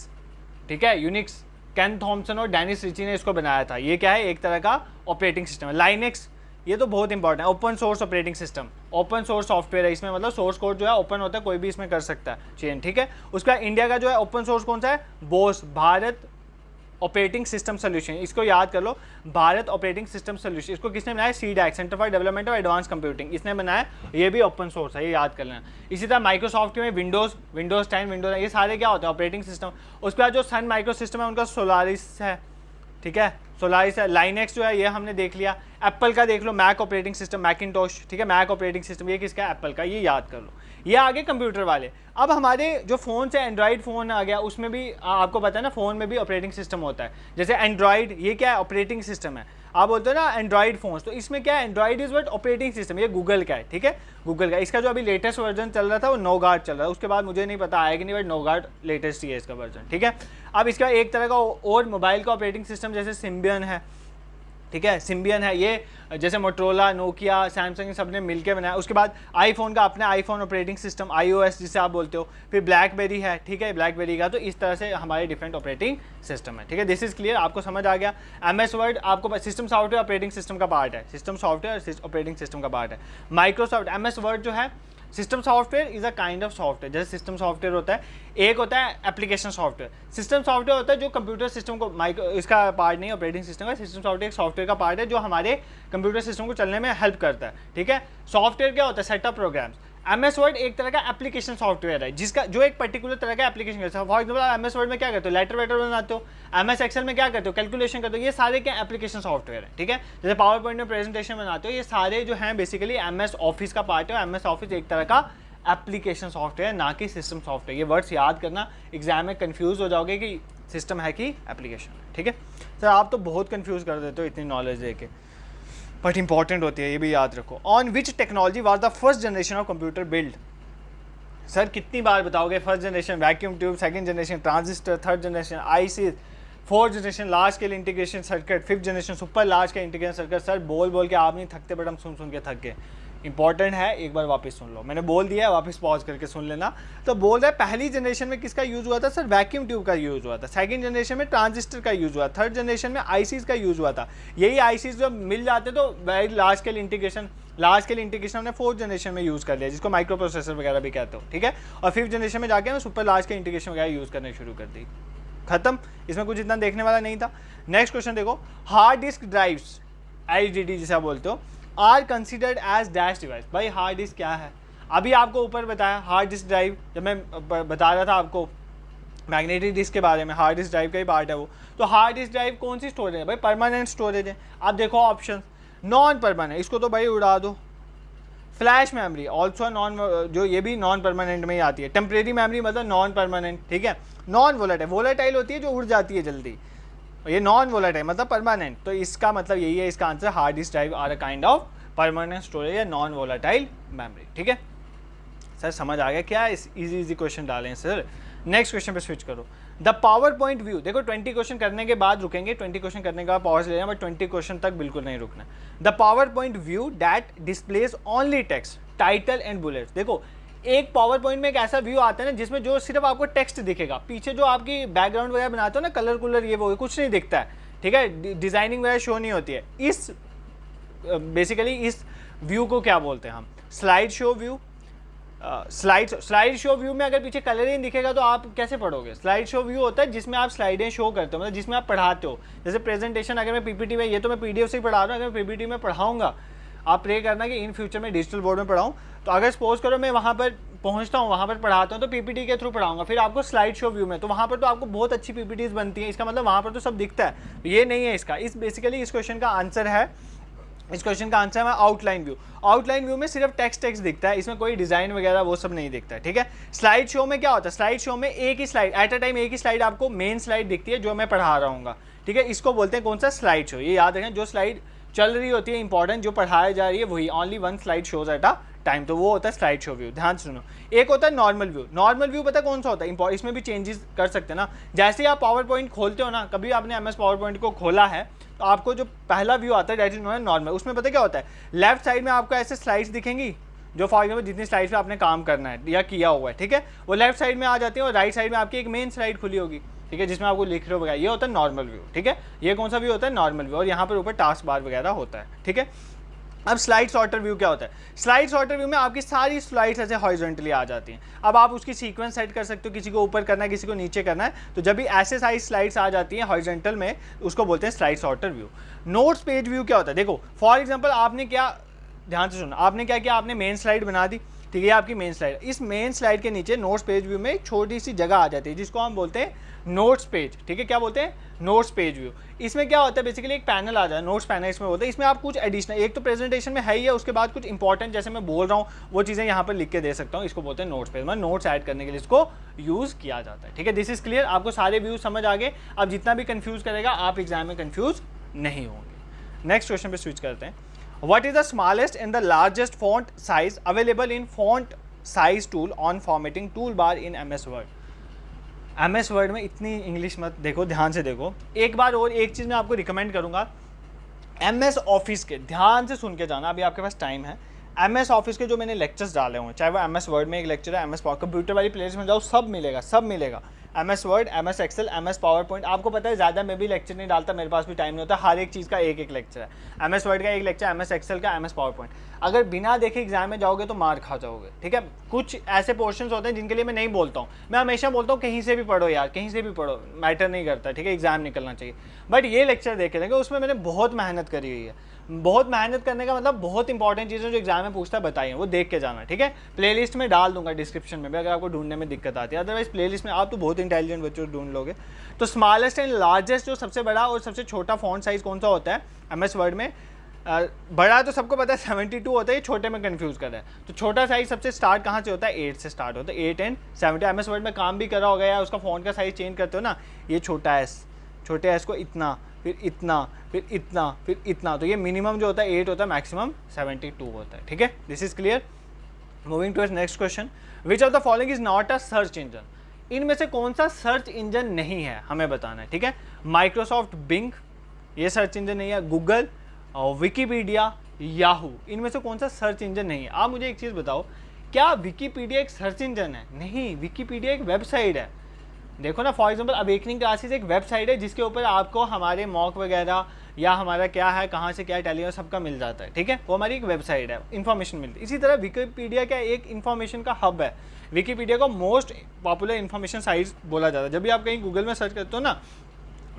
ठीक है, यूनिक्स केन थॉमसन और डेनिस रिची ने इसको बनाया था, ये क्या है, एक तरह का ऑपरेटिंग सिस्टम है। लाइनेक्स ये तो बहुत इंपॉर्टेंट है, open source operating system, open source software है, इसमें मतलब सोर्स कोड जो है ओपन होता है, कोई भी इसमें कर सकता है चेंज, ठीक है। उसका इंडिया का जो है ओपन सोर्स कौन सा है, Bose, Bharat operating system solution, इसको याद कर लो, भारत ऑपरेटिंग सिस्टम सोल्यूशन। इसको किसने बनाया, CDAC, centre for development of advance computing, इसने बनाया, ये भी ओपन सोर्स है, ये याद कर लेना। इसी तरह माइक्रोसॉफ्ट में विंडोज़ 10, विंडोज़, ये सारे क्या होते हैं, ऑपरेटिंग सिस्टम। उसके बाद जो सन माइक्रो सिस्टम है उनका सोलारिस है, ठीक है, सोलारिस है। लाइनेक्स जो है ये हमने देख लिया। एप्पल का देख लो, मैक ऑपरेटिंग सिस्टम, मैकिनटोश, ठीक है, मैक ऑपरेटिंग सिस्टम, ये किसका है, एप्पल का, ये याद कर लो। ये आगे कंप्यूटर वाले। अब हमारे जो फ़ोन से एंड्रॉइड फ़ोन आ गया, उसमें भी आपको पता है ना, फ़ोन में भी ऑपरेटिंग सिस्टम होता है। जैसे एंड्रॉइड, ये क्या है, ऑपरेटिंग सिस्टम है। आप बोलते हो ना एंड्रॉइड फ़ोन, तो इसमें क्या है, Android is but operating system, ये गूगल का है, ठीक है, गूगल का। इसका जो अभी लेटेस्ट वर्जन चल रहा था वो नोगार्ड चल रहा है, उसके बाद मुझे नहीं पता आएगा नहीं, बट नोगार्ड लेटेस्ट ही है इसका वर्जन, ठीक है। अब इसका एक तरह का और मोबाइल का ऑपरेटिंग सिस्टम जैसे सिम्बियन है, ठीक है, सिम्बियन है, ये जैसे मोटरोला, नोकिया, सैमसंग सब ने मिलकर बनाया। उसके बाद आईफोन का अपना आईफोन ऑपरेटिंग सिस्टम iOS जिसे आप बोलते हो, फिर ब्लैकबेरी है, ठीक है, ब्लैकबेरी का। तो इस तरह से हमारे डिफरेंट ऑपरेटिंग सिस्टम है, ठीक है। दिस इज क्लियर, आपको समझ आ गया। MS वर्ड आपको सिस्टम सॉफ्टवेयर ऑपरेटिंग सिस्टम का पार्ट है, सिस्टम सॉफ्टवेयर ऑपरेटिंग सिस्टम का पार्ट है। माइक्रोसॉफ्ट MS वर्ड जो है system software is a kind of software. जैसे सिस्टम सॉफ्टवेयर होता है, एक होता है एप्लीकेशन सॉफ्टवेयर। सिस्टम सॉफ्टवेयर होता है जो कंप्यूटर सिस्टम को इसका पार्ट नहीं, ऑपरेटिंग सिस्टम का। सिस्टम सॉफ्टवेयर एक सॉफ्टवेयर का पार्ट है जो हमारे कंप्यूटर सिस्टम को चलने में हेल्प करता है, ठीक है। सॉफ्टवेयर क्या होता है? Setup programmes. MS वर्ड एक तरह का एप्लीकेशन सॉफ्टवेयर है जिसका जो एक पर्टिकुलर तरह का एप्लीकेशन करता है। फॉर एग्जाम्पल MS वर्ड में क्या करते हो? लेटर वेटर बनाते हो। MS एक्सेल में क्या करते हो? कैलकुलेशन करते हो। ये सारे क्या एप्लीकेशन सॉफ्टवेयर है, ठीक है। जैसे पावर पॉइंट में प्रेजेंटेशन बनाते हो, ये सारे जो हैं बेसिकली MS ऑफिस का पार्ट है। MS ऑफिस एक तरह का एप्लीकेशन सॉफ्टवेयर, ना कि सिस्टम सॉफ्टवेयर। ये वर्ड्स याद करना, एग्जाम में कंफ्यूज हो जाओगे कि सिस्टम है कि एप्लीकेशन है, ठीक है। सर आप तो बहुत कंफ्यूज कर देते हो इतनी नॉलेज दे के, बट इंपॉर्टेंट होती है, ये भी याद रखो। On which technology was the first generation of computer build? Sir कितनी बार बताओगे? First generation vacuum tube, second generation transistor, third generation IC, fourth generation large scale integration circuit, fifth generation super large scale integration circuit. Sir बोल बोल के आप नहीं थकते, but हम सुन सुन के थक गए। इंपॉर्टेंट है, एक बार वापस सुन लो, मैंने बोल दिया है, वापस पॉज करके सुन लेना। तो बोल रहा है पहली जनरेशन में किसका यूज़ हुआ था? सर वैक्यूम ट्यूब का यूज़ हुआ था। सेकंड जनरेशन में ट्रांजिस्टर का यूज़ हुआ। थर्ड जनरेशन में आईसीज का यूज़ हुआ था। यही आईसीज जब मिल जाते तो वेरी लार्ज स्केल इंटीग्रेशन हमने फोर्थ जनरेशन में यूज़ कर लिया, जिसको माइक्रो प्रोसेसर वगैरह भी कहते हो, ठीक है। और फिफ्थ जनरेशन में जाके सुपर लार्ज के इंटीग्रेशन वगैरह यूज़ करने शुरू कर दी। खत्म, इसमें कुछ इतना देखने वाला नहीं था। नेक्स्ट क्वेश्चन देखो, हार्ड डिस्क ड्राइव्स HDD जिसे आप बोलते हो are considered as dash device. भाई हार्ड डिस्क क्या है? अभी आपको ऊपर बताया हार्ड डिस्क ड्राइव, जब मैं बता रहा था आपको मैग्नेटिक डिस्क के बारे में, हार्ड डिस्क ड्राइव का ही पार्ट है वो। तो हार्ड डिस्क ड्राइव कौन सी स्टोरेज है? भाई परमानेंट स्टोरेज है। आप देखो ऑप्शन, नॉन परमानेंट, इसको तो भाई उड़ा दो। फ्लैश मेमोरी ऑल्सो नॉन, जो ये भी नॉन परमानेंट में ही आती है। टेम्परेरी मेमोरी मतलब नॉन परमानेंट, ठीक है। नॉन वोलेटाइल, वोलेटाइल होती है जो उड़ जाती है जल्दी, ये नॉन वोलेटाइल मतलब परमानेंट। तो इसका मतलब यही है, इसका answer hard disk drive are a kind of permanent storage या नॉन वोलेटाइल मेमोरी, ठीक है। सर समझ आ गया क्या? इस इजी क्वेश्चन डालें सर। नेक्स्ट क्वेश्चन पे स्विच करो। द पावर पॉइंट व्यू, देखो 20 क्वेश्चन करने के बाद रुकेंगे, 20 क्वेश्चन करने के बाद पॉज लेना, बट 20 क्वेश्चन तक बिल्कुल नहीं रुकना। The PowerPoint view that displays only text, title and bullets. देखो एक पावर पॉइंट में एक ऐसा व्यू आता है ना जिसमें जो सिर्फ आपको टेक्स्ट दिखेगा, पीछे जो आपकी बैकग्राउंड वगैरह बनाते हो ना, कलर कुलर ये वो कुछ नहीं दिखता है, ठीक है। डिजाइनिंग वगैरह शो नहीं होती है। इस बेसिकली इस व्यू को क्या बोलते हैं हम? Slide show view. Slide show view में अगर पीछे कलर ही दिखेगा तो आप कैसे पढ़ोगे? स्लाइड शो व्यू होता है जिसमें आप स्लाइडें शो करते हो, मतलब जिसमें आप पढ़ाते हो। जैसे प्रेजेंटेशन अगर मैं PPT में, ये तो मैं PDF से ही पढ़ा रहा हूँ, अगर मैं PPT में पढ़ाऊंगा, आप प्रे करना कि इन फ्यूचर में डिजिटल बोर्ड में पढ़ाऊँ। तो अगर सपोज करो मैं वहाँ पर पहुँचता हूँ, वहाँ पर पढ़ाता हूँ, तो PPT के थ्रू पढ़ाऊंगा, फिर आपको स्लाइड शो व्यू में, तो वहाँ पर तो आपको बहुत अच्छी PPTs बनती है। इसका मतलब वहाँ पर तो सब दिखता है, ये नहीं है इसका। इस बेसिकली इस क्वेश्चन का आंसर है, इस क्वेश्चन का आंसर है आउटलाइन व्यू। आउटलाइन व्यू में सिर्फ टेक्स्ट दिखता है, इसमें कोई डिजाइन वगैरह वो सब नहीं दिखता है, ठीक है। स्लाइड शो में क्या होता है? स्लाइड शो में एक ही स्लाइड एट अ टाइम, एक ही स्लाइड आपको मेन स्लाइड दिखती है जो मैं पढ़ा रहा हूँ, ठीक है। इसको बोलते हैं कौन सा? Slide show. ये याद रखें, जो स्लाइड चल रही होती है इंपॉर्टेंट, जो पढ़ाया जा रही है वही, only one slide shows at a time, तो वो होता है स्लाइड शो व्यू। ध्यान सुनो। एक होता है नॉर्मल व्यू। नॉर्मल व्यू पता कौन सा होता है? इसमें भी चेंजेस कर सकते हैं ना। जैसे ही आप पावर पॉइंट खोलते हो ना, कभी आपने MS पावर पॉइंट को खोला है तो आपको जो पहला व्यू आता है that is known as normal. उसमें पता क्या होता है? लेफ्ट साइड में आपको ऐसे स्लाइड्स दिखेंगी, जो फॉर एग्जाम्पल जितनी स्लाइड्स पे आपने काम करना है या किया हुआ है, ठीक है, वो लेफ्ट साइड में आ जाती है, और राइट साइड में आपकी एक मेन स्लाइड खुली होगी, ठीक है, जिसमें आपको लिख रहे हो वगैरह। ये होता है नॉर्मल व्यू, ठीक है। ये कौन सा व्यू होता है? Normal view. और यहाँ पर ऊपर टास्क बार वगैरह होता है, ठीक है। अब स्लाइड सॉर्टर व्यू क्या होता है? स्लाइड सॉर्टर व्यू में आपकी सारी स्लाइड्स ऐसे हॉरिजॉन्टली आ जाती हैं। अब आप उसकी सीक्वेंस सेट कर सकते हो, किसी को ऊपर करना है, किसी को नीचे करना है। तो जब भी ऐसे सारी स्लाइड्स आ जाती हैं हॉरिजॉन्टल में, उसको बोलते हैं slide sorter view. Notes page view क्या होता है? देखो फॉर एग्जाम्पल आपने क्या, ध्यान से सुनो, आपने क्या किया? आपने मेन स्लाइड बना दी, ठीक है, आपकी मेन स्लाइड। इस मेन स्लाइड के नीचे नोट्स पेज व्यू में एक छोटी सी जगह आ जाती है जिसको हम बोलते हैं नोट्स पेज, ठीक है। क्या बोलते हैं? Notes page view. इसमें क्या होता है? बेसिकली एक पैनल आ जाए, नोट्स पैनल इसमें बोलते हैं। इसमें आप कुछ एडिशनल, एक तो प्रेजेंटेशन में है ही है, उसके बाद कुछ इंपॉर्टेंट जैसे मैं बोल रहा हूँ वो चीज़ें यहाँ पर लिख के दे सकता हूँ। इसको बोलते हैं नोट्स पेज, मतलब नोट्स ऐड करने के लिए इसको यूज़ किया जाता है, ठीक है। दिस इज क्लियर, आपको सारे व्यूज समझ आ गए। अब जितना भी कंफ्यूज करेगा आप एग्जाम में कंफ्यूज नहीं होंगे। नेक्स्ट क्वेश्चन पे स्विच करते हैं। What is the smallest and the largest font size available in font size tool on formatting tool bar in MS Word? MS word में इतनी इंग्लिश मत देखो, ध्यान से देखो। एक बार और एक चीज़ मैं आपको रिकमेंड करूंगा, MS ऑफिस के, ध्यान से सुन के जाना, अभी आपके पास टाइम है। MS ऑफिस के जो मैंने लेक्चर्स डाले हुए हैं, चाहे वो MS वर्ड में एक लेक्चर है, MS पावर कंप्यूटर वाली प्लेलिस्ट में जाओ, सब मिलेगा, सब मिलेगा। MS Word, MS Excel, MS PowerPoint. आपको पता है ज़्यादा मैं भी लेक्चर नहीं डालता, मेरे पास भी टाइम नहीं होता, हर एक चीज़ का एक एक लेक्चर है। MS वर्ड का एक लेक्चर, MS एक्सेल का, MS पावर पॉइंट। अगर बिना देखे एग्जाम में जाओगे तो मार खा जाओगे, ठीक है। कुछ ऐसे पोर्शंस होते हैं जिनके लिए मैं नहीं बोलता हूँ, मैं हमेशा बोलता हूँ कहीं से भी पढ़ो यार, कहीं से भी पढ़ो, मैटर नहीं करता, ठीक है, एग्जाम निकलना चाहिए। बट ये लेक्चर देख के देंगे, उसमें मैंने बहुत मेहनत करी हुई है। बहुत मेहनत करने का मतलब बहुत इंपॉर्टेंट चीज़ें जो एग्जाम में पूछता है बताइए, वो देख के जाना, ठीक है। प्लेलिस्ट में डाल दूंगा डिस्क्रिप्शन में भी, अगर आपको ढूंढने में दिक्कत आती है। अदरवाइज प्लेलिस्ट में आप तो बहुत इंटेलिजेंट बच्चों ढूंढ लोगे। तो स्मॉलेस्ट एंड लार्जेस्ट, जो सबसे बड़ा और सबसे छोटा फॉन्ट साइज कौन सा होता है MS वर्ड में? बड़ा तो सबको पता है 72 होता है, ये छोटे में कंफ्यूज कर रहा है। तो छोटा साइज सबसे स्टार्ट कहाँ से होता है? 8 से स्टार्ट होता है, 8 एंड 70। MS वर्ड में काम भी करा होगा या उसका फॉन्ट का साइज चेंज करते हो ना, ये छोटा S, छोटे S को इतना, फिर इतना, फिर इतना, फिर इतना। तो ये मिनिमम जो होता है 8 होता है, मैक्सिमम 72 होता है, ठीक है। This is clear. Moving to next question, which of the following is not a search engine? इनमें से कौन सा सर्च इंजन नहीं है, हमें बताना है, ठीक है। माइक्रोसॉफ्ट बिंग, ये सर्च इंजन नहीं है। गूगल, विकीपीडिया, याहू, इनमें से कौन सा सर्च इंजन नहीं है? आप मुझे एक चीज़ बताओ, क्या विकीपीडिया एक सर्च इंजन है? नहीं, विकीपीडिया एक वेबसाइट है। देखो ना, फॉर एग्जांपल अवेकनिंग क्लासेस एक वेबसाइट है जिसके ऊपर आपको हमारे मॉक वगैरह या हमारा क्या है, कहाँ से क्या टेलीग्राम सबका मिल जाता है, ठीक है। वो हमारी एक वेबसाइट है, इन्फॉर्मेशन मिलती है। इसी तरह विकीपीडिया क्या एक इन्फॉर्मेशन का हब है। विकीपीडिया को मोस्ट पॉपुलर इन्फॉर्मेशन साइट बोला जाता है। जब भी आप कहीं गूगल में सर्च करते हो ना,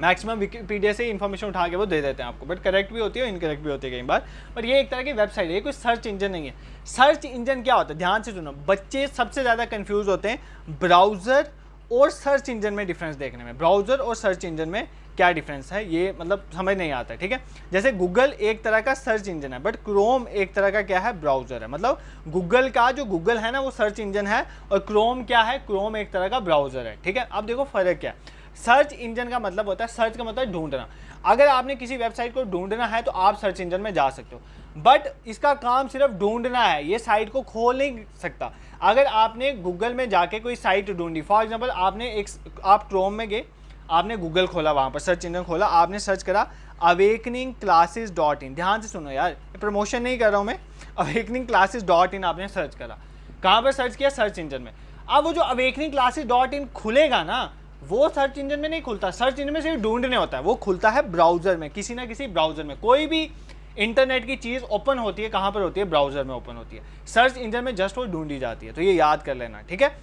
मैक्सिमम विकीपीडिया से इन्फॉर्मेशन उठा के वो दे देते हैं आपको, बट करेक्ट भी होती है, इनकरेक्ट भी होती है कई बार। पर ये एक तरह की वेबसाइट है, ये कोई सर्च इंजन नहीं है। सर्च इंजन क्या होता है? ध्यान से सुनो, बच्चे सबसे ज़्यादा कन्फ्यूज होते हैं ब्राउज़र और सर्च इंजन में डिफरेंस देखने में। ब्राउज़र और सर्च इंजन में क्या डिफरेंस है, ये मतलब समझ नहीं आता है, ठीक है। जैसे गूगल एक तरह का सर्च इंजन है, बट क्रोम एक तरह का क्या है? ब्राउज़र है। मतलब गूगल का जो गूगल है ना, वो सर्च इंजन है, और क्रोम क्या है? क्रोम एक तरह का ब्राउज़र है, ठीक है। अब देखो फ़र्क क्या है। सर्च इंजन का मतलब होता है, सर्च का मतलब ढूंढना। अगर आपने किसी वेबसाइट को ढूंढना है तो आप सर्च इंजन में जा सकते हो, बट इसका काम सिर्फ ढूंढना है, ये साइट को खोल नहीं सकता। अगर आपने गूगल में जाके कोई साइट ढूंढी, फॉर एग्जांपल आप क्रोम में गए, आपने गूगल खोला, वहाँ पर सर्च इंजन खोला, आपने सर्च करा awakeningclasses.in। ध्यान से सुनो यार, प्रमोशन नहीं कर रहा हूँ मैं, awakeningclasses.in आपने सर्च करा। कहाँ पर सर्च किया? सर्च इंजन में। अब वो जो awakeningclasses.in खुलेगा ना, वो सर्च इंजन में नहीं खुलता। सर्च इंजन में सिर्फ ढूंढने होता है, वो खुलता है ब्राउजर में, किसी ना किसी ब्राउजर में। कोई भी इंटरनेट की चीज़ ओपन होती है, कहाँ पर होती है? ब्राउजर में ओपन होती है। सर्च इंजन में जस्ट वो ढूंढी जाती है। तो ये याद कर लेना, ठीक है।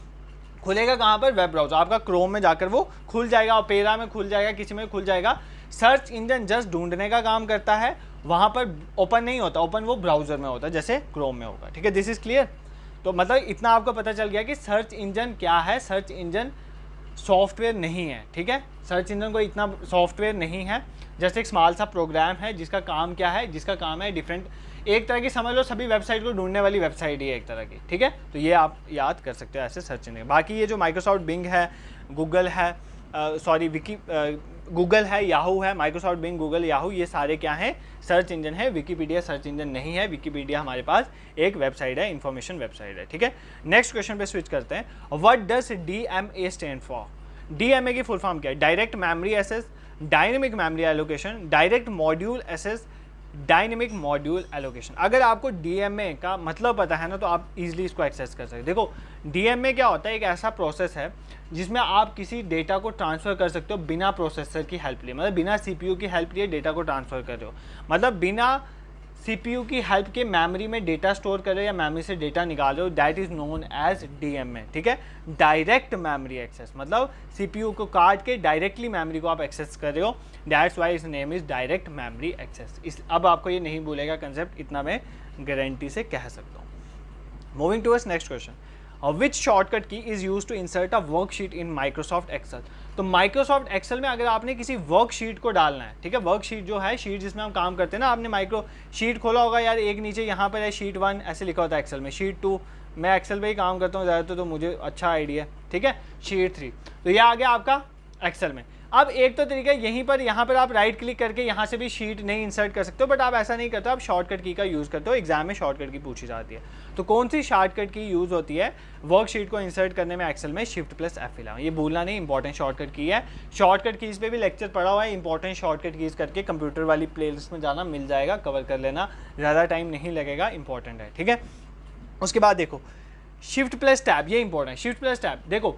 खुलेगा कहाँ पर? Web browser. आपका क्रोम में जाकर वो खुल जाएगा, ओपेरा में खुल जाएगा, किसी में खुल जाएगा। सर्च इंजन जस्ट ढूंढने का काम करता है, वहाँ पर ओपन नहीं होता, ओपन वो ब्राउजर में होता है, जैसे क्रोम में होगा, ठीक है। This is clear. तो मतलब इतना आपको पता चल गया कि सर्च इंजन क्या है। सर्च इंजन सॉफ्टवेयर नहीं है, ठीक है। सर्च इंजन को इतना सॉफ्टवेयर नहीं है, जैसे एक स्मॉल सा प्रोग्राम है जिसका काम क्या है? जिसका काम है डिफरेंट, एक तरह की समझ लो सभी वेबसाइट को ढूंढने वाली वेबसाइट ही है एक तरह की, ठीक है। तो ये आप याद कर सकते हो ऐसे सर्च इंजन। बाकी ये जो माइक्रोसॉफ्ट बिंग है, गूगल है, गूगल है, याहू है, माइक्रोसॉफ्ट बिंग, गूगल, याहू, ये सारे क्या हैं? सर्च इंजन है। विकीपीडिया सर्च इंजन नहीं है। विकीपीडिया हमारे पास एक वेबसाइट है, इंफॉर्मेशन वेबसाइट है, ठीक है। नेक्स्ट क्वेश्चन पे स्विच करते हैं। What does DMA stand for? DMA की फुल फॉर्म क्या है? Direct memory access, dynamic memory allocation, direct module access, dynamic module allocation. अगर आपको DMA का मतलब पता है ना, तो आप इजीली इसको एक्सेस कर सकते हो। देखो, DMA क्या होता है? एक ऐसा प्रोसेस है जिसमें आप किसी डेटा को ट्रांसफ़र कर सकते हो बिना प्रोसेसर की हेल्प लिए, मतलब बिना CPU की हेल्प लिए डेटा को ट्रांसफ़र कर रहे हो, मतलब बिना CPU की हेल्प के मेमोरी में डेटा स्टोर कर रहे हो या मेमोरी से डेटा निकाल रहे हो। That is known as DMA, ठीक है। डायरेक्ट मेमोरी एक्सेस, मतलब CPU को काट के डायरेक्टली मेमोरी को आप एक्सेस कर रहे हो। दैट्स वाई इस name is direct memory access. अब आपको ये नहीं भूलेगा कंसेप्ट, इतना मैं गारंटी से कह सकता हूँ। Moving towards next question, which shortcut key is use to insert a worksheet in Microsoft Excel? तो माइक्रोसॉफ्ट एक्सेल में अगर आपने किसी वर्कशीट को डालना है, ठीक है, वर्कशीट जो है शीट जिसमें हम काम करते हैं ना, आपने माइक्रो शीट खोला होगा यार, एक नीचे यहाँ पर है शीट 1 ऐसे लिखा होता है एक्सेल में, शीट 2, मैं एक्सेल पे ही काम करता हूँ ज़्यादातर, तो मुझे अच्छा आइडिया, ठीक है, शीट 3, तो ये आ गया आपका एक्सेल में। अब एक तो तरीका यहीं पर, यहाँ पर आप राइट क्लिक करके यहाँ से भी शीट नहीं इंसर्ट कर सकते हो, बट आप ऐसा नहीं करते, आप शॉर्टकट की का यूज़ करते हो। एग्जाम में शॉर्टकट की पूछी जाती है, तो कौन सी शॉर्टकट की यूज़ होती है वर्कशीट को इंसर्ट करने में एक्सेल में? Shift+F11। ये भूलना नहीं, इंपॉर्टेंट शॉर्टकट की है। शॉर्टकट कीज़ पे भी लेक्चर पड़ा हुआ है, इंपॉर्टेंट शॉर्टकट कीज़ करके कंप्यूटर वाली प्लेलिस्ट में जाना मिल जाएगा, कवर कर लेना, ज़्यादा टाइम नहीं लगेगा, इंपॉर्टेंट है, ठीक है। उसके बाद देखो Shift+Tab, ये इंपॉर्टेंट है। Shift+Tab देखो,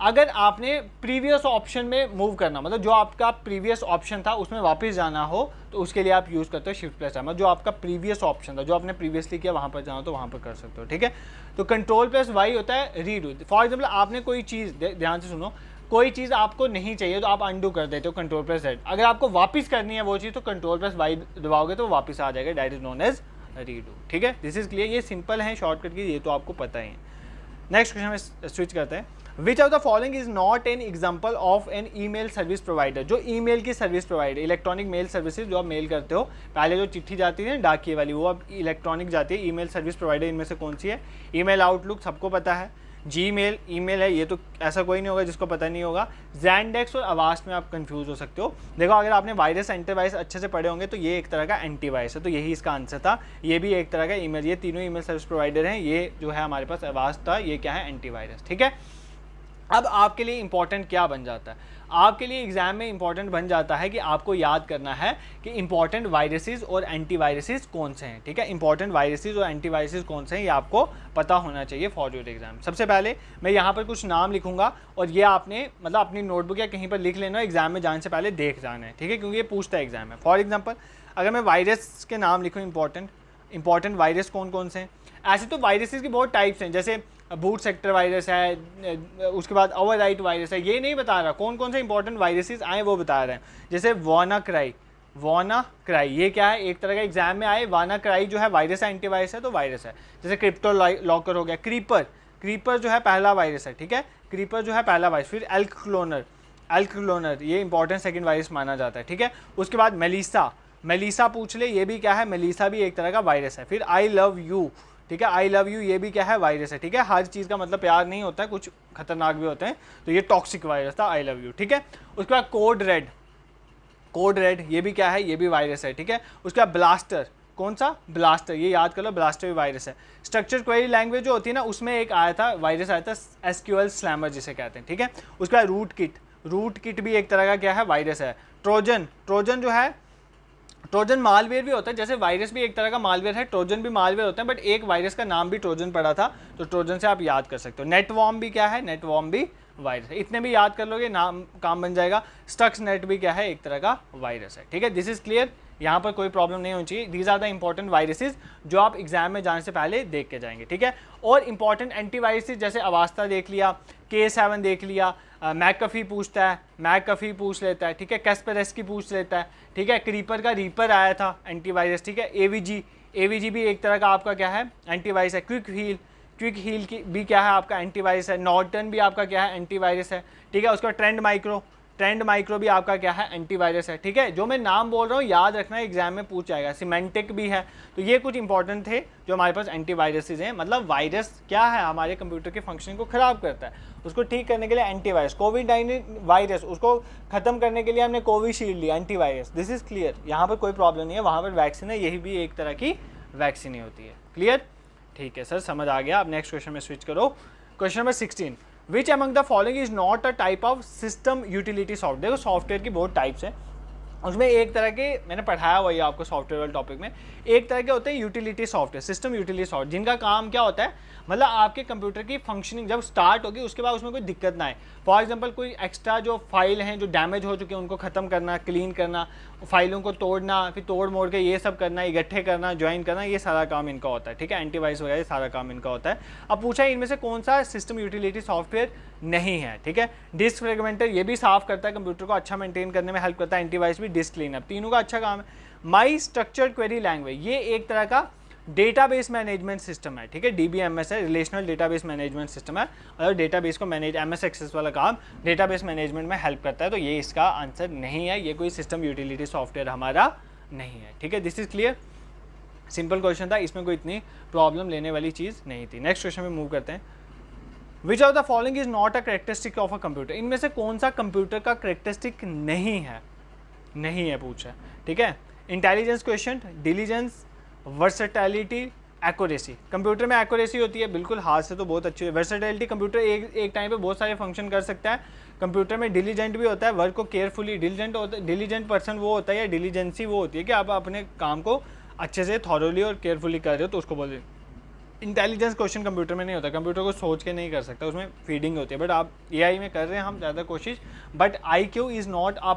अगर आपने प्रीवियस ऑप्शन में मूव करना, मतलब जो आपका प्रीवियस ऑप्शन था उसमें वापस जाना हो, तो उसके लिए आप यूज़ करते हो Shift+Tab। मतलब जो आपका प्रीवियस ऑप्शन था, जो आपने प्रीवियसली किया, वहाँ पर जाना तो वहाँ पर कर सकते हो, ठीक है। तो Ctrl+Y होता है रीडू। फॉर एग्जाम्पल आपने कोई चीज़, ध्यान से सुनो, कोई चीज़ आपको नहीं चाहिए तो आप अंडू कर देते हो Ctrl+Z। अगर आपको वापस करनी है वो चीज़ तो Ctrl+Y दबाओगे तो वापस आ जाएगा, that is known as redo, ठीक है। दिस इज क्लियर, ये सिंपल है शॉर्टकट की, ये तो आपको पता ही है। नेक्स्ट क्वेश्चन में स्विच करते हैं। Which of the following is not an example of an email service provider? जो ईमेल की service provider, electronic mail services, जो आप मेल करते हो, पहले जो चिट्ठी जाती है डाकिए वाली, वो अब इलेक्ट्रॉनिक जाती है। ईमेल सर्विस प्रोवाइडर इनमें से कौन सी है? ईमेल आउटलुक सबको पता है, जीमेल ईमेल है, ये तो ऐसा कोई नहीं होगा जिसको पता नहीं होगा। ज़ैनडेक्स और अवास्ट में आप कंफ्यूज हो सकते हो। देखो, अगर आपने वायरस एंटीवायरस अच्छे से पढ़े होंगे तो ये एक तरह का एंटीवायरस है, तो यही इसका आंसर था। ये भी एक तरह का ईमेल, ये तीनों ईमेल सर्विस प्रोवाइडर हैं। ये जो है हमारे पास अवास्ट था, ये क्या है? एंटीवायरस, ठीक है। अब आपके लिए इंपॉर्टेंट क्या बन जाता है? आपके लिए एग्जाम में इंपॉर्टेंट बन जाता है कि आपको याद करना है कि इंपॉर्टेंट वायरसेस और एंटीवायरसेस कौन से हैं, ठीक है। इंपॉर्टेंट वायरसेस और एंटीवायरसेस कौन से हैं, ये आपको पता होना चाहिए फॉर योर एग्जाम। सबसे पहले मैं यहाँ पर कुछ नाम लिखूंगा और ये आपने मतलब अपनी नोटबुक या कहीं पर लिख लेना, एग्जाम में जाने से पहले देख जाना है, ठीक है, क्योंकि ये पूछता है एग्जाम में। फॉर एग्जाम्पल अगर मैं वायरस के नाम लिखूँ, इंपॉर्टेंट वायरस कौन कौन से हैं? ऐसे तो वायरसेस की बहुत टाइप्स हैं, जैसे बूट सेक्टर वायरस है, उसके बाद ओवरराइट वायरस है। ये नहीं बता रहा कौन कौन से इंपॉर्टेंट वायरसेस आए, वो बता रहे हैं। जैसे वानाक्राई, ये क्या है? एक तरह का एग्जाम में आए, वानाक्राई जो है वायरस है, एंटीवायरस है, तो वायरस है। जैसे क्रिप्टो लॉकर हो गया। क्रीपर जो है पहला वायरस है, ठीक है, क्रीपर जो है पहला वायरस। फिर एल्क क्लोनर, ये इंपॉर्टेंट सेकेंड वायरस माना जाता है, ठीक है। उसके बाद मेलिसा पूछ ले, ये भी क्या है? मेलिसा भी एक तरह का वायरस है। फिर आई लव यू, ठीक है, आई लव यू, ये भी क्या है? वायरस है, ठीक है। हर चीज़ का मतलब प्यार नहीं होता है, कुछ खतरनाक भी होते हैं, तो ये टॉक्सिक वायरस था, आई लव यू, ठीक है। उसके बाद कोड रेड, ये भी क्या है? ये भी वायरस है, ठीक है। उसके बाद ब्लास्टर, कौन सा? ब्लास्टर, ये याद कर लो, ब्लास्टर भी वायरस है। स्ट्रक्चर क्वेरी लैंग्वेज जो होती है ना, उसमें एक आया था वायरस, आया था SQL स्लैमर जिसे कहते हैं, ठीक है। उसके बाद रूट किट भी एक तरह का क्या है? वायरस है। ट्रोजन जो है, ट्रोजन मालवेयर भी होता है, जैसे वायरस भी एक तरह का मालवेयर है, ट्रोजन भी मालवेयर होता है, बट एक वायरस का नाम भी ट्रोजन पड़ा था, तो ट्रोजन से आप याद कर सकते हो। नेटवॉर्म भी क्या है? नेटवॉर्म भी वायरस है। इतने भी याद कर लोगे, नाम काम बन जाएगा। स्टक्सनेट भी क्या है? एक तरह का वायरस है, ठीक है। दिस इज क्लियर, यहाँ पर कोई प्रॉब्लम नहीं होनी चाहिए। These are the important viruses जो आप एग्जाम में जाने से पहले देख के जाएंगे, ठीक है। और इंपॉर्टेंट एंटीवायरसेस जैसे अवास्ता देख लिया, K7 देख लिया, मैकअफी पूछता है, मैकअफी पूछ लेता है, ठीक है। कैस्पेरेस्की पूछ लेता है, ठीक है। क्रीपर का रीपर आया था एंटीवायरस, ठीक है। एवीजी भी एक तरह का आपका क्या है? एंटीवायरस है। क्विक हील की भी क्या है? आपका एंटीवायरस है। नॉर्टन भी आपका क्या है? एंटीवायरस है, ठीक है। उसका ट्रेंड माइक्रो भी आपका क्या है? एंटीवायरस है, ठीक है। जो मैं नाम बोल रहा हूँ याद रखना, एग्जाम में पूछ जाएगा। सिमेंटिक भी है। तो ये कुछ इंपॉर्टेंट थे जो हमारे पास एंटीवायरसेस हैं। मतलब वायरस क्या है? हमारे कंप्यूटर के फंक्शन को खराब करता है, उसको ठीक करने के लिए एंटीवायरस। कोविड-19 वायरस, उसको खत्म करने के लिए हमने कोविशील्ड लिया, एंटीवायरस। दिस इज क्लियर, यहाँ पर कोई प्रॉब्लम नहीं है। वहाँ पर वैक्सीन है, यही भी एक तरह की वैक्सीन ही होती है। क्लियर, ठीक है सर, समझ आ गया। अब नेक्स्ट क्वेश्चन में स्विच करो। Question number 16, which among the following is not a type of system utility software? देखो सॉफ्टवेयर की बहुत टाइप्स हैं, उसमें एक तरह के मैंने पढ़ाया हुआ है आपको सॉफ्टवेयर वाले टॉपिक में। एक तरह के होते हैं utility software, system utility software, जिनका काम क्या होता है? मतलब आपके कंप्यूटर की फंक्शनिंग जब स्टार्ट होगी उसके बाद उसमें कोई दिक्कत ना आए। फॉर एग्जांपल कोई एक्स्ट्रा जो फाइल हैं जो डैमेज हो चुके हैं उनको ख़त्म करना, क्लीन करना, फाइलों को तोड़ना, फिर तोड़ मोड़ के ये सब करना, इकट्ठे करना, ज्वाइन करना, ये सारा काम इनका होता है, ठीक है। एंटीवायरस वगैरह सारा काम इनका होता है। अब पूछा है इनमें से कौन सा सिस्टम यूटिलिटी सॉफ्टवेयर नहीं है, ठीक है। डिस्क फ्रेगमेंटर, ये भी साफ करता है, कंप्यूटर को अच्छा मेंटेन करने में हेल्प करता है। एंटीवायरस भी, डिस्क क्लीनअप, तीनों का अच्छा काम है। माई स्ट्रक्चर्ड क्वेरी लैंग्वेज, ये एक तरह का डेटाबेस मैनेजमेंट सिस्टम है, ठीक है। DBMS है, रिलेशनल डेटाबेस मैनेजमेंट सिस्टम है, और डेटाबेस को मैनेज, MS एक्सेस वाला काम डेटाबेस मैनेजमेंट में हेल्प करता है। तो ये इसका आंसर नहीं है, ये कोई सिस्टम यूटिलिटी सॉफ्टवेयर हमारा नहीं है, ठीक है। This is clear, simple question था, इसमें कोई इतनी प्रॉब्लम लेने वाली चीज़ नहीं थी। नेक्स्ट क्वेश्चन में मूव करते हैं। Which of the following is not a characteristic of a computer, इनमें से कौन सा कंप्यूटर का करेक्टरिस्टिक नहीं है, नहीं है पूछा है, ठीक है। Intelligence question, diligence, versatility, accuracy. Computer में एक्यूरेसी होती है, बिल्कुल हाथ से तो बहुत अच्छी है। वर्सेटैलिटी, कंप्यूटर एक टाइम पे बहुत सारे फंक्शन कर सकता है। कंप्यूटर में डिलीजेंट भी होता है, वर्क को केयरफुली, डिलीजेंट होता है, डिलीजेंट पर्सन वो होता है या डिलीजेंसी वो होती है कि आप अपने काम को अच्छे से थॉरोली और केयरफुली कर रहे हो तो उसको बोलते हैं। इंटेलिजेंस क्वेश्चन कंप्यूटर में नहीं होता, कंप्यूटर को सोच के नहीं कर सकता, उसमें फीडिंग होती है। बट आप एआई में कर रहे हैं हम ज़्यादा कोशिश, but IQ is not a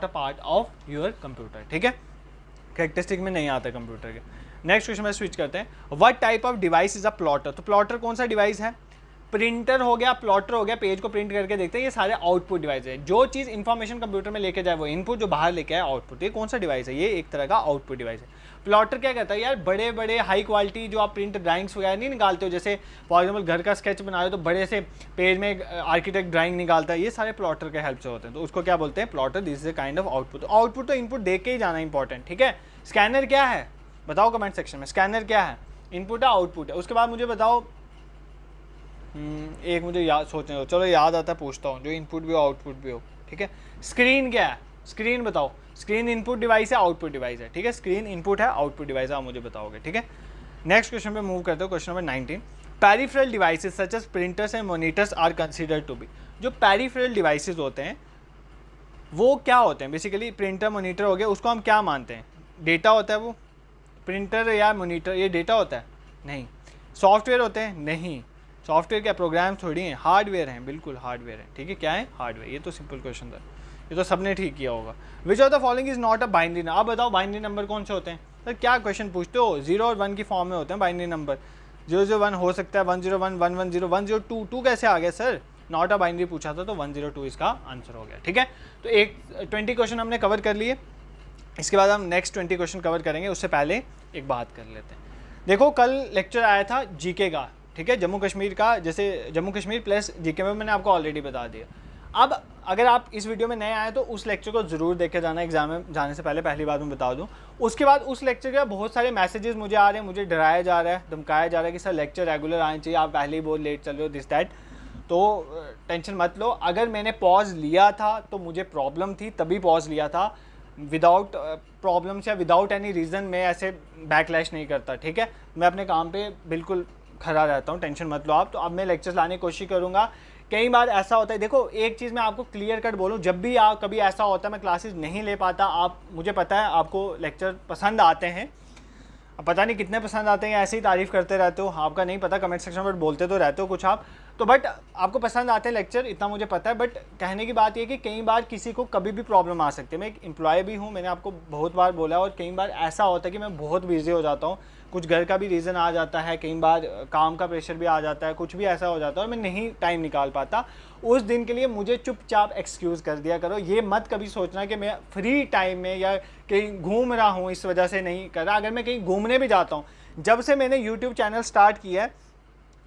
part of your computer, ठीक है। कैरेक्टरिस्टिक में नहीं आता कंप्यूटर के। नेक्स्ट क्वेश्चन में स्विच करते हैं, what type of device is a plotter. तो प्लॉटर कौन सा डिवाइस है, प्रिंटर हो गया, प्लॉटर हो गया, पेज को प्रिंट करके देखते हैं, ये सारे आउटपुट डिवाइस है। जो चीज़ इंफॉर्मेशन कंप्यूटर में लेके जाए वो इनपुट, जो बाहर लेके आए आउटपुट। ये कौन सा डिवाइस है, ये एक तरह का आउटपुट डिवाइस है। प्लॉटर क्या कहता है यार, बड़े बड़े हाई क्वालिटी जो आप प्रिंट ड्राइंग्स वगैरह नहीं निकालते हो, जैसे फॉर एग्जाम्पल घर का स्केच बना रहे हो तो बड़े से पेज में आर्किटेक्ट ड्राइंग निकालता है, ये सारे प्लॉटर के हेल्प से होते हैं, तो उसको क्या बोलते हैं, plotter. This is a kind of output. Output तो इनपुट देख के ही जाना इंपॉर्टेंट, ठीक है। स्कैनर क्या है बताओ कमेंट सेक्शन में, स्कैनर क्या है, इनपुट है आउटपुट है। उसके बाद मुझे बताओ, एक मुझे याद सोचने दो, चलो याद आता है पूछता हूँ, जो इनपुट भी हो आउटपुट भी हो, ठीक है। स्क्रीन क्या है, स्क्रीन बताओ, स्क्रीन इनपुट डिवाइस है आउटपुट डिवाइस है, ठीक है। स्क्रीन इनपुट है आउटपुट डिवाइस है, आप मुझे बताओगे, ठीक है। नेक्स्ट क्वेश्चन पे मूव करते हो, question number 19। Peripheral devices such as printers and monitors are considered to be. जो पेरिफेरल डिवाइसेस होते हैं वो क्या होते हैं, बेसिकली प्रिंटर मॉनिटर हो गया, उसको हम क्या मानते हैं, डेटा होता है वो, प्रिंटर या मॉनिटर ये डेटा होता है, नहीं। सॉफ्टवेयर होते हैं, नहीं। सॉफ्टवेयर क्या प्रोग्राम थोड़ी हैं, हार्डवेयर हैं, बिल्कुल हार्डवेयर है, ठीक है। क्या है, हार्डवेयर। ये तो सिंपल क्वेश्चन था, ये तो सबने ठीक किया होगा। विच of the following is not a binary number. अब बताओ बाइनरी नंबर कौन से होते हैं, सर क्या क्वेश्चन पूछते हो, 0 और 1 की फॉर्म में होते हैं बाइनरी नंबर। 001 हो सकता है, 101, 110, 102, 2 कैसे आ गया सर, नॉट अ बाइनरी पूछा था तो 102 इसका आंसर हो गया, ठीक है। तो एक 20 क्वेश्चन हमने कवर कर लिए, इसके बाद हम नेक्स्ट 20 क्वेश्चन कवर करेंगे, उससे पहले एक बात कर लेते हैं। देखो कल लेक्चर आया था जीके का, ठीक है, जम्मू कश्मीर का, जैसे जम्मू कश्मीर प्लस जीके में मैंने आपको ऑलरेडी बता दिया। अब अगर आप इस वीडियो में नए आए तो उस लेक्चर को ज़रूर देखे जाना एग्जाम में जाने से पहले, पहली बात मैं बता दूं। उसके बाद उस लेक्चर के बहुत सारे मैसेजेस मुझे आ रहे हैं, मुझे डराया जा रहा है, धमकाया जा रहा है कि सर लेक्चर रेगुलर आने चाहिए, आप पहले ही बहुत लेट चल रहे हो, दिस दैट। तो टेंशन मत लो, अगर मैंने पॉज लिया था तो मुझे प्रॉब्लम थी तभी पॉज लिया था, विदाउट प्रॉब्लम्स या विदाउट एनी रीज़न मैं ऐसे बैकलैश नहीं करता, ठीक है। मैं अपने काम पे बिल्कुल खड़ा रहता हूँ, टेंशन मत लो आप। तो अब मैं लेक्चर्स लाने की कोशिश करूँगा। कई बार ऐसा होता है, देखो एक चीज़ मैं आपको क्लियर कट बोलूँ, जब भी आप कभी ऐसा होता है मैं क्लासेस नहीं ले पाता, आप मुझे पता है आपको लेक्चर पसंद आते हैं, अब पता नहीं कितने पसंद आते हैं, ऐसे ही तारीफ़ करते रहते हो, आपका नहीं पता, कमेंट सेक्शन में बोलते तो रहते हो कुछ आप तो, बट आपको पसंद आते हैं लेक्चर, इतना मुझे पता है। बट कहने की बात ये कि कई बार किसी को कभी भी प्रॉब्लम आ सकती है। मैं एक एम्प्लॉय भी हूँ, मैंने आपको बहुत बार बोला है, और कई बार ऐसा होता है कि मैं बहुत बिजी हो जाता हूँ, कुछ घर का भी रीज़न आ जाता है, कई बार काम का प्रेशर भी आ जाता है, कुछ भी ऐसा हो जाता है और मैं नहीं टाइम निकाल पाता। उस दिन के लिए मुझे चुपचाप एक्सक्यूज़ कर दिया करो, ये मत कभी सोचना कि मैं फ्री टाइम में या कहीं घूम रहा हूँ इस वजह से नहीं कर रहा। अगर मैं कहीं घूमने भी जाता हूँ, जब से मैंने यूट्यूब चैनल स्टार्ट किया है,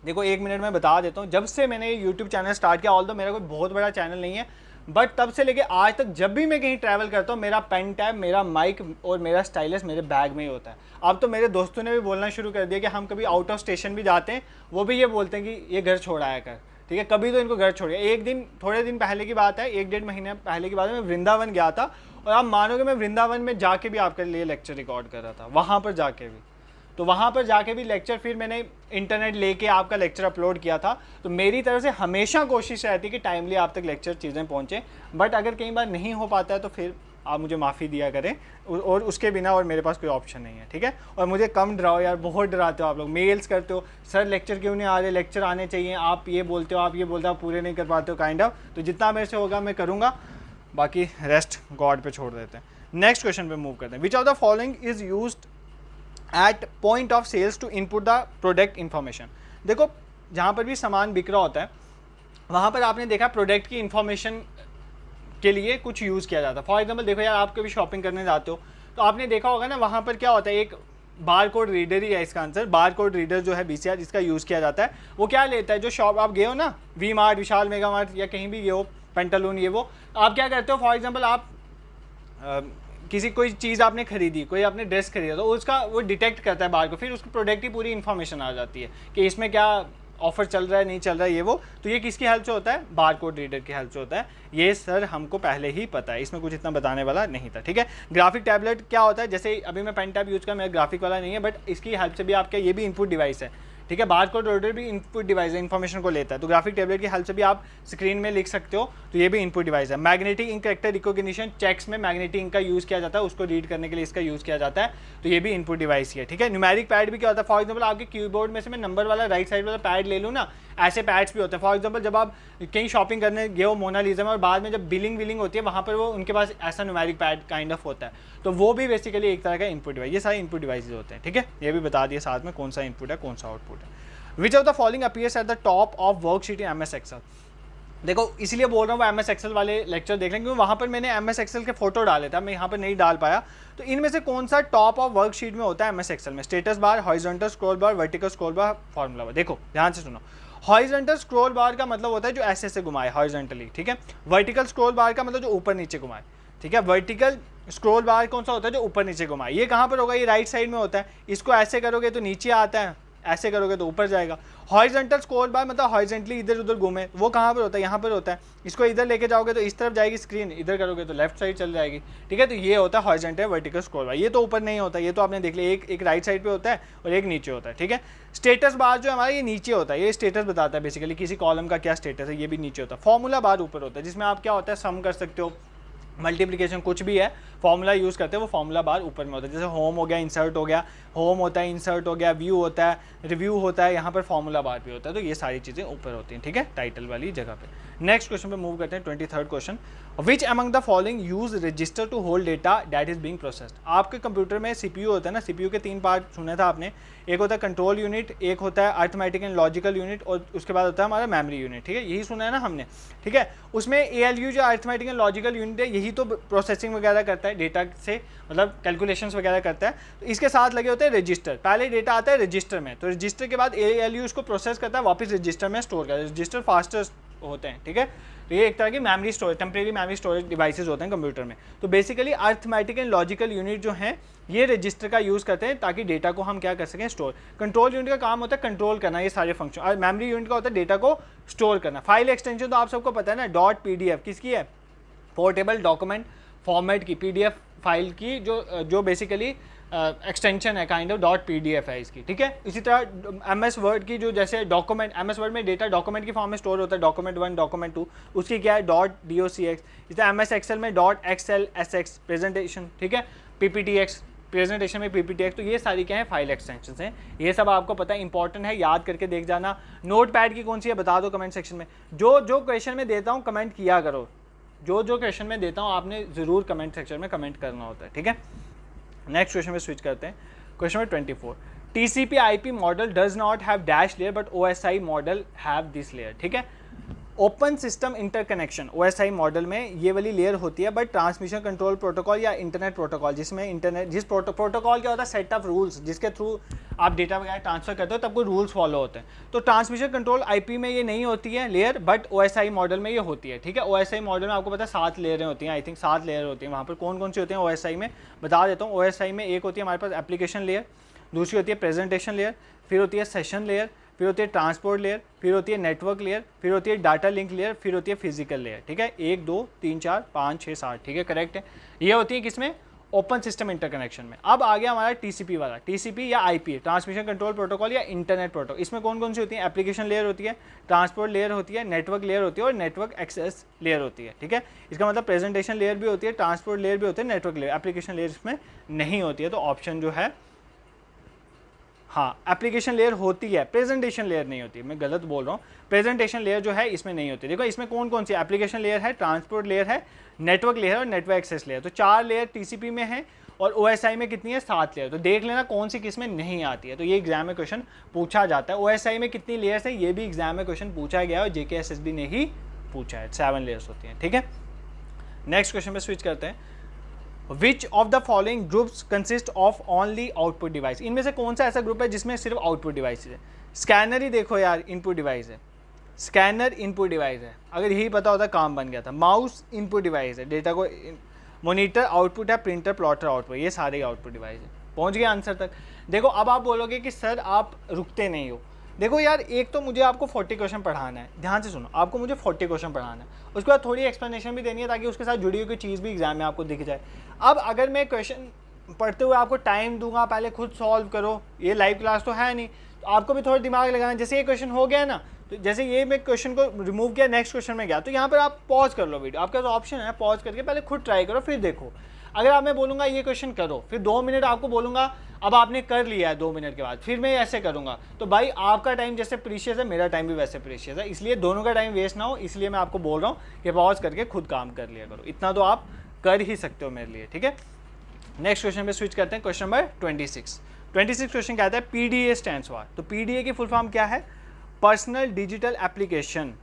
देखो 1 मिनट में बता देता हूँ, जब से मैंने यूट्यूब चैनल स्टार्ट किया, ऑल्दो मेरा कोई बहुत बड़ा चैनल नहीं है, बट तब से लेके आज तक जब भी मैं कहीं ट्रैवल करता हूँ, मेरा पेन टैब, मेरा माइक और मेरा स्टाइलस मेरे बैग में ही होता है। अब तो मेरे दोस्तों ने भी बोलना शुरू कर दिया कि हम कभी आउट ऑफ स्टेशन भी जाते हैं, वो भी ये बोलते हैं कि ये घर छोड़ आया कर, ठीक है। कभी तो इनको घर छोड़ गया। एक दिन, थोड़े दिन पहले की बात है, 1-1.5 महीने पहले की बात है, मैं वृंदावन गया था, और आप मानोगे मैं वृंदावन में जाके भी आपके लिए लेक्चर रिकॉर्ड कर रहा था, वहाँ पर जाके भी। तो वहाँ पर जाके भी लेक्चर, फिर मैंने इंटरनेट लेके आपका लेक्चर अपलोड किया था। तो मेरी तरफ से हमेशा कोशिश रहती है कि टाइमली आप तक लेक्चर चीज़ें पहुँचें, बट अगर कई बार नहीं हो पाता है तो फिर आप मुझे माफ़ी दिया करें, और उसके बिना और मेरे पास कोई ऑप्शन नहीं है, ठीक है। और मुझे कम डराओ यार, बहुत डराते हो आप लोग, मेल्स करते हो, सर लेक्चर क्यों नहीं आ रहे, लेक्चर आने चाहिए, आप ये बोलते हो, आप ये बोलते हो, आप पूरे नहीं कर पाते हो, काइंड ऑफ। तो जितना मेरे से होगा मैं करूँगा, बाकी रेस्ट गॉड पे छोड़ देते हैं। नेक्स्ट क्वेश्चन पे मूव करते हैं। Which of the following is used at point of sales to input the product information. देखो जहाँ पर भी सामान बिक रहा होता है, वहाँ पर आपने देखा प्रोडक्ट की इन्फॉर्मेशन के लिए कुछ यूज़ किया जाता है। फॉर एग्जांपल देखो यार, आप कभी शॉपिंग करने जाते हो तो आपने देखा होगा ना, वहाँ पर क्या होता है, एक बार कोड रीडर ही है इसका आंसर। बार कोड रीडर जो है BCR, जिसका यूज़ किया जाता है, वो क्या लेता है, जो शॉप आप गए हो ना, वी मार्ट, विशाल मेगा मार्ट या कहीं भी गए हो, पेंटालून, ये वो, आप क्या करते हो, फॉर एग्जाम्पल आप किसी कोई चीज़ आपने खरीदी, कोई आपने ड्रेस खरीदा, तो उसका वो डिटेक्ट करता है बार को, फिर उसकी प्रोडक्ट की पूरी इन्फॉर्मेशन आ जाती है कि इसमें क्या ऑफर चल रहा है नहीं चल रहा है ये वो, तो ये किसकी हेल्प से होता है, बार कोड रीडर की हेल्प से होता है। ये सर हमको पहले ही पता है, इसमें कुछ इतना बताने वाला नहीं था, ठीक है। ग्राफिक टैबलेट क्या होता है, जैसे अभी मैं पेन टैब यूज़ कर, मेरा ग्राफिक वाला नहीं है, बट इसकी हेल्प से भी आपका ये भी इनपुट डिवाइस है, ठीक है। बार कोड रीडर भी इनपुट डिवाइस है, इन्फॉर्मेशन को लेता है, तो ग्राफिक टैबलेट की हेल्प से भी आप स्क्रीन में लिख सकते हो, तो ये भी इनपुट डिवाइस है। Magnetic ink character recognition, cheques में मैग्नेटिक इंक का यूज़ किया जाता है, उसको रीड करने के लिए इसका यूज़ किया जाता है, तो ये भी इनपुट डिवाइस ही है, ठीक है। न्यूमेरिक पैड भी क्या होता है, फॉर एग्जाम्पल आपके कीबोर्ड में से मैं नंबर वाला राइट साइड वाला पैड ले लूँ ना, ऐसे पैड्स भी होते हैं। फॉर एग्जाम्पल जब आप कहीं शॉपिंग करने गए हो मोनालिजा में, और बाद में जब बिलिंग होती है वहाँ पर वो उनके पास ऐसा न्यूमेरिक पैड काइंड ऑफ होता है, तो वो भी बेसिकली एक तरह का इनपुट डिवाइस, ये सारे इनपुट डिवाइसेज होते हैं, ठीक है। ये भी बता दिया साथ में कौन सा इनपुट है कौन सा आउटपुट है। Which of the following appears at the top of worksheet in MS Excel. देखो इसीलिए बोल रहा हूँ वो MS एक्सेल वाले लेक्चर देख लें, क्योंकि वहाँ पर मैंने MS एक्सेल के फोटो डाले था, मैं यहाँ पर नहीं डाल पाया। तो इनमें से कौन सा टॉप ऑफ वर्कशीट में होता है MS एक्सेल में, स्टेटस बार, हॉरिजॉन्टल स्क्रॉल बार, वर्टिकल स्क्रॉल बार, फार्मूला बार। देखो ध्यान से सुनो, हॉरिजॉन्टल स्क्रॉल बार का मतलब होता है जो ऐसे घुमाए हॉरिजॉन्टली, ठीक है। वर्टिकल स्क्रॉल बार का मतलब जो ऊपर नीचे घुमाए, ठीक है। वर्टिकल स्क्रॉल बार कौन सा होता है, जो ऊपर नीचे घुमाए। ये कहाँ पर होगा, ये राइट साइड में होता है, इसको ऐसे करोगे तो नीचे आता है, ऐसे करोगे तो ऊपर जाएगा। हॉरिजॉन्टल स्क्रॉल बार मतलब हॉरिजॉन्टली इधर उधर घूमे, वो कहाँ पर होता है, यहाँ पर होता है। इसको इधर लेके जाओगे तो इस तरफ जाएगी स्क्रीन, इधर करोगे तो लेफ्ट साइड चल जाएगी, ठीक है। तो ये होता है हॉरिजॉन्टल वर्टिकल स्क्रॉल बार। ये तो ऊपर नहीं होता, ये तो आपने देख लिया, एक राइट साइड पे होता है और एक नीचे होता है, ठीक है। स्टेटस बार जो हमारा ये नीचे होता है, ये स्टेटस बताता है बेसिकली किसी कॉलम का क्या स्टेटस है, ये भी नीचे होता है। फॉर्मूला बार ऊपर होता है, जिसमें आप क्या होता है सम कर सकते हो, मल्टीप्लिकेशन कुछ भी है, फॉर्मूला यूज़ करते हैं, वो फॉर्मूला बार ऊपर में होता है। जैसे होम हो गया, इंसर्ट हो गया, होम होता है, इंसर्ट हो गया, व्यू होता है, रिव्यू होता है, यहाँ पर फॉर्मूला बार भी होता है। तो ये सारी चीज़ें ऊपर होती हैं, ठीक है, टाइटल वाली जगह पे। नेक्स्ट क्वेश्चन पे मूव करते हैं, 23rd question. Which among the following use register to hold data that is being processed. आपके कंप्यूटर में CPU होता है ना, CPU के 3 पार्ट सुने था आपने, एक होता है कंट्रोल यूनिट, एक होता है अरिथमेटिक एंड लॉजिकल यूनिट, और उसके बाद होता है हमारा मेमोरी यूनिट, ठीक है। यही सुना है ना हमने, ठीक है। उसमें ALU जो अरिथमेटिक एंड लॉजिकल यूनिट है, यही तो प्रोसेसिंग वगैरह करता है डेटा से, मतलब कैलकुलेशंस वगैरह करता है। तो इसके साथ लगे होते हैं रजिस्टर, पहले डेटा आता है रजिस्टर में, तो रजिस्टर के बाद ALU उसको प्रोसेस करता है, वापस रजिस्टर में स्टोर करता है। रजिस्टर फास्टर होते हैं, ठीक है। तो ये एक तरह की memory storage, temporary memory storage devices होते हैं कंप्यूटर में। तो basically arithmetic and logical unit जो हैं ये रजिस्टर का यूज़ करते हैं ताकि डेटा को हम क्या कर सकें, स्टोर। कंट्रोल यूनिट का काम होता है कंट्रोल करना ये सारे फंक्शन, और मेमोरी यूनिट का होता है डेटा को स्टोर करना। फाइल एक्सटेंशन तो आप सबको पता है ना, .pdf किसकी है, पोर्टेबल डॉक्यूमेंट फॉर्मेट की, PDF फाइल की, जो बेसिकली एक्सटेंशन है काइंड ऑफ .pdf है इसकी, ठीक है। इसी तरह MS वर्ड की जो जैसे डॉक्यूमेंट, MS वर्ड में डेटा डॉक्यूमेंट की फॉर्म में स्टोर होता है, डॉक्यूमेंट 1 डॉक्यूमेंट 2, उसकी क्या है .docx। इस तरह MS एक्सेल में .xlsx प्रेजेंटेशन, ठीक है, PPTX प्रेजेंटेशन में PPTX। तो ये सारी क्या है, फाइल एक्सटेंशन हैं, ये सब आपको पता है, इंपॉर्टेंट है, याद करके देख जाना। नोट पैड की कौन सी है बता दो कमेंट सेक्शन में, जो क्वेश्चन में देता हूँ कमेंट किया करो, जो क्वेश्चन में देता हूँ आपने ज़रूर कमेंट सेक्शन में कमेंट करना होता है, ठीक है। नेक्स्ट क्वेश्चन में स्विच करते हैं, question number 24। TCP/IP model does not have dash layer but OSI model have this layer, ठीक है। Open system interconnection OSI model में ये वाली लेयर होती है, बट ट्रांसमिशन कंट्रोल प्रोटोकॉल या इंटरनेट प्रोटोकॉल, जिसमें इंटरनेट जिस प्रोटोकॉल क्या होता है, सेट ऑफ रूल्स, जिसके थ्रू आप डेटा वगैरह ट्रांसफर करते हो तब कोई रूल्स फॉलो होते हैं। तो ट्रांसमिशन कंट्रोल IP में ये नहीं होती है लेयर, बट OSI मॉडल में ये होती है, ठीक है। OSI मॉडल में आपको पता है 7 लेयरें होती हैं, आई थिंक 7 लेयर होती हैं। वहाँ पर कौन कौन सी होती हैं OSI में बता देता हूँ। OSI में एक होती है हमारे पास एप्लीकेशन लेयर, दूसरी होती है प्रेजेंटेशन लेयर, फिर होती है सेशन लेयर, फिर होती है ट्रांसपोर्ट लेयर, फिर होती है नेटवर्क लेयर, फिर होती है डाटा लिंक लेयर, फिर होती है फिजिकल लेयर, ठीक है। 1 2 3 4 5 6 7, ठीक है, करेक्ट है। ये होती है किसमें, ओपन सिस्टम इंटरकनेक्शन में। अब आ गया हमारा TCP वाला, TCP या IP ट्रांसमिशन कंट्रोल प्रोटोकॉल या इंटरनेट प्रोटोकॉल। इसमें कौन कौन सी होती है, एप्लीकेशन लेयर होती है, ट्रांसपोर्ट लेयर होती है, नेटवर्क लेयर होती है और नेटवर्क एक्सेस लेयर होती है, ठीक है। इसका मतलब प्रेजेंटेशन लेयर भी होती है, ट्रांसपोर्ट लेयर भी होती है, नेटवर्क लेयर, एप्लीकेशन लेयर इसमें नहीं होती है। तो ऑप्शन जो है, हाँ एप्लीकेशन लेयर होती है, प्रेजेंटेशन लेयर नहीं होती है, मैं गलत बोल रहा हूँ। प्रेजेंटेशन लेयर जो है इसमें नहीं होती। देखो इसमें कौन कौन सी एप्लीकेशन लेयर है, ट्रांसपोर्ट लेयर है, नेटवर्क लेयर और नेटवर्क एक्सेस लेयर। तो 4 लेयर TCP में है और OSI में कितनी है, 7 लेयर। तो देख लेना कौन सी किस में नहीं आती है, तो ये एग्जाम में क्वेश्चन पूछा जाता है। OSI में कितनी लेयर्स है ये भी एग्जाम में क्वेश्चन पूछा गया है और JKSSB ने ही पूछा है, 7 लेयर्स होती हैं, ठीक है। नेक्स्ट क्वेश्चन पे स्विच करते हैं। Which of the following groups consist of only output device. इनमें से कौन सा ऐसा ग्रुप है जिसमें सिर्फ आउटपुट डिवाइस है। स्कैनर ही देखो यार इनपुट डिवाइस है, स्कैनर इनपुट डिवाइस है, अगर यही पता होता काम बन गया था। माउस इनपुट डिवाइस है, डेटा को, मॉनिटर आउटपुट है, प्रिंटर प्लॉटर आउटपुट, ये सारे आउटपुट डिवाइस है। पहुंच गए आंसर तक। देखो अब आप बोलोगे कि सर आप रुकते नहीं हो, देखो यार, एक तो मुझे आपको 40 क्वेश्चन पढ़ाना है, ध्यान से सुनो, आपको मुझे 40 क्वेश्चन पढ़ाना है, उसके बाद थोड़ी एक्सप्लेनेशन भी देनी है ताकि उसके साथ जुड़ी हुई कोई चीज़ भी एग्जाम में आपको दिख जाए। अब अगर मैं क्वेश्चन पढ़ते हुए आपको टाइम दूंगा, पहले खुद सॉल्व करो, ये लाइव क्लास तो है नहीं, तो आपको भी थोड़ा दिमाग लगाना। जैसे ये क्वेश्चन हो गया ना, तो जैसे ये मैं क्वेश्चन को रिमूव किया, नेक्स्ट क्वेश्चन में गया, तो यहाँ पर आप पॉज कर लो वीडियो, आपका तो ऑप्शन है पॉज करके पहले खुद ट्राई करो फिर देखो। अगर आप मैं बोलूँगा ये क्वेश्चन करो, फिर 2 मिनट आपको बोलूँगा, अब आपने कर लिया है 2 मिनट के बाद, फिर मैं ऐसे करूँगा, तो भाई आपका टाइम जैसे प्रीशियस है, मेरा टाइम भी वैसे प्रीशियस है, इसलिए दोनों का टाइम वेस्ट ना हो, इसलिए मैं आपको बोल रहा हूँ कि पॉज करके खुद काम कर लिया करो। इतना तो आप कर ही सकते हो मेरे लिए, ठीक है। नेक्स्ट क्वेश्चन पे स्विच करते हैं, क्वेश्चन नंबर 26 क्वेश्चन कहता है PDA स्टैंड्स फॉर। तो PDA की फुल फॉर्म क्या है? Personal digital application,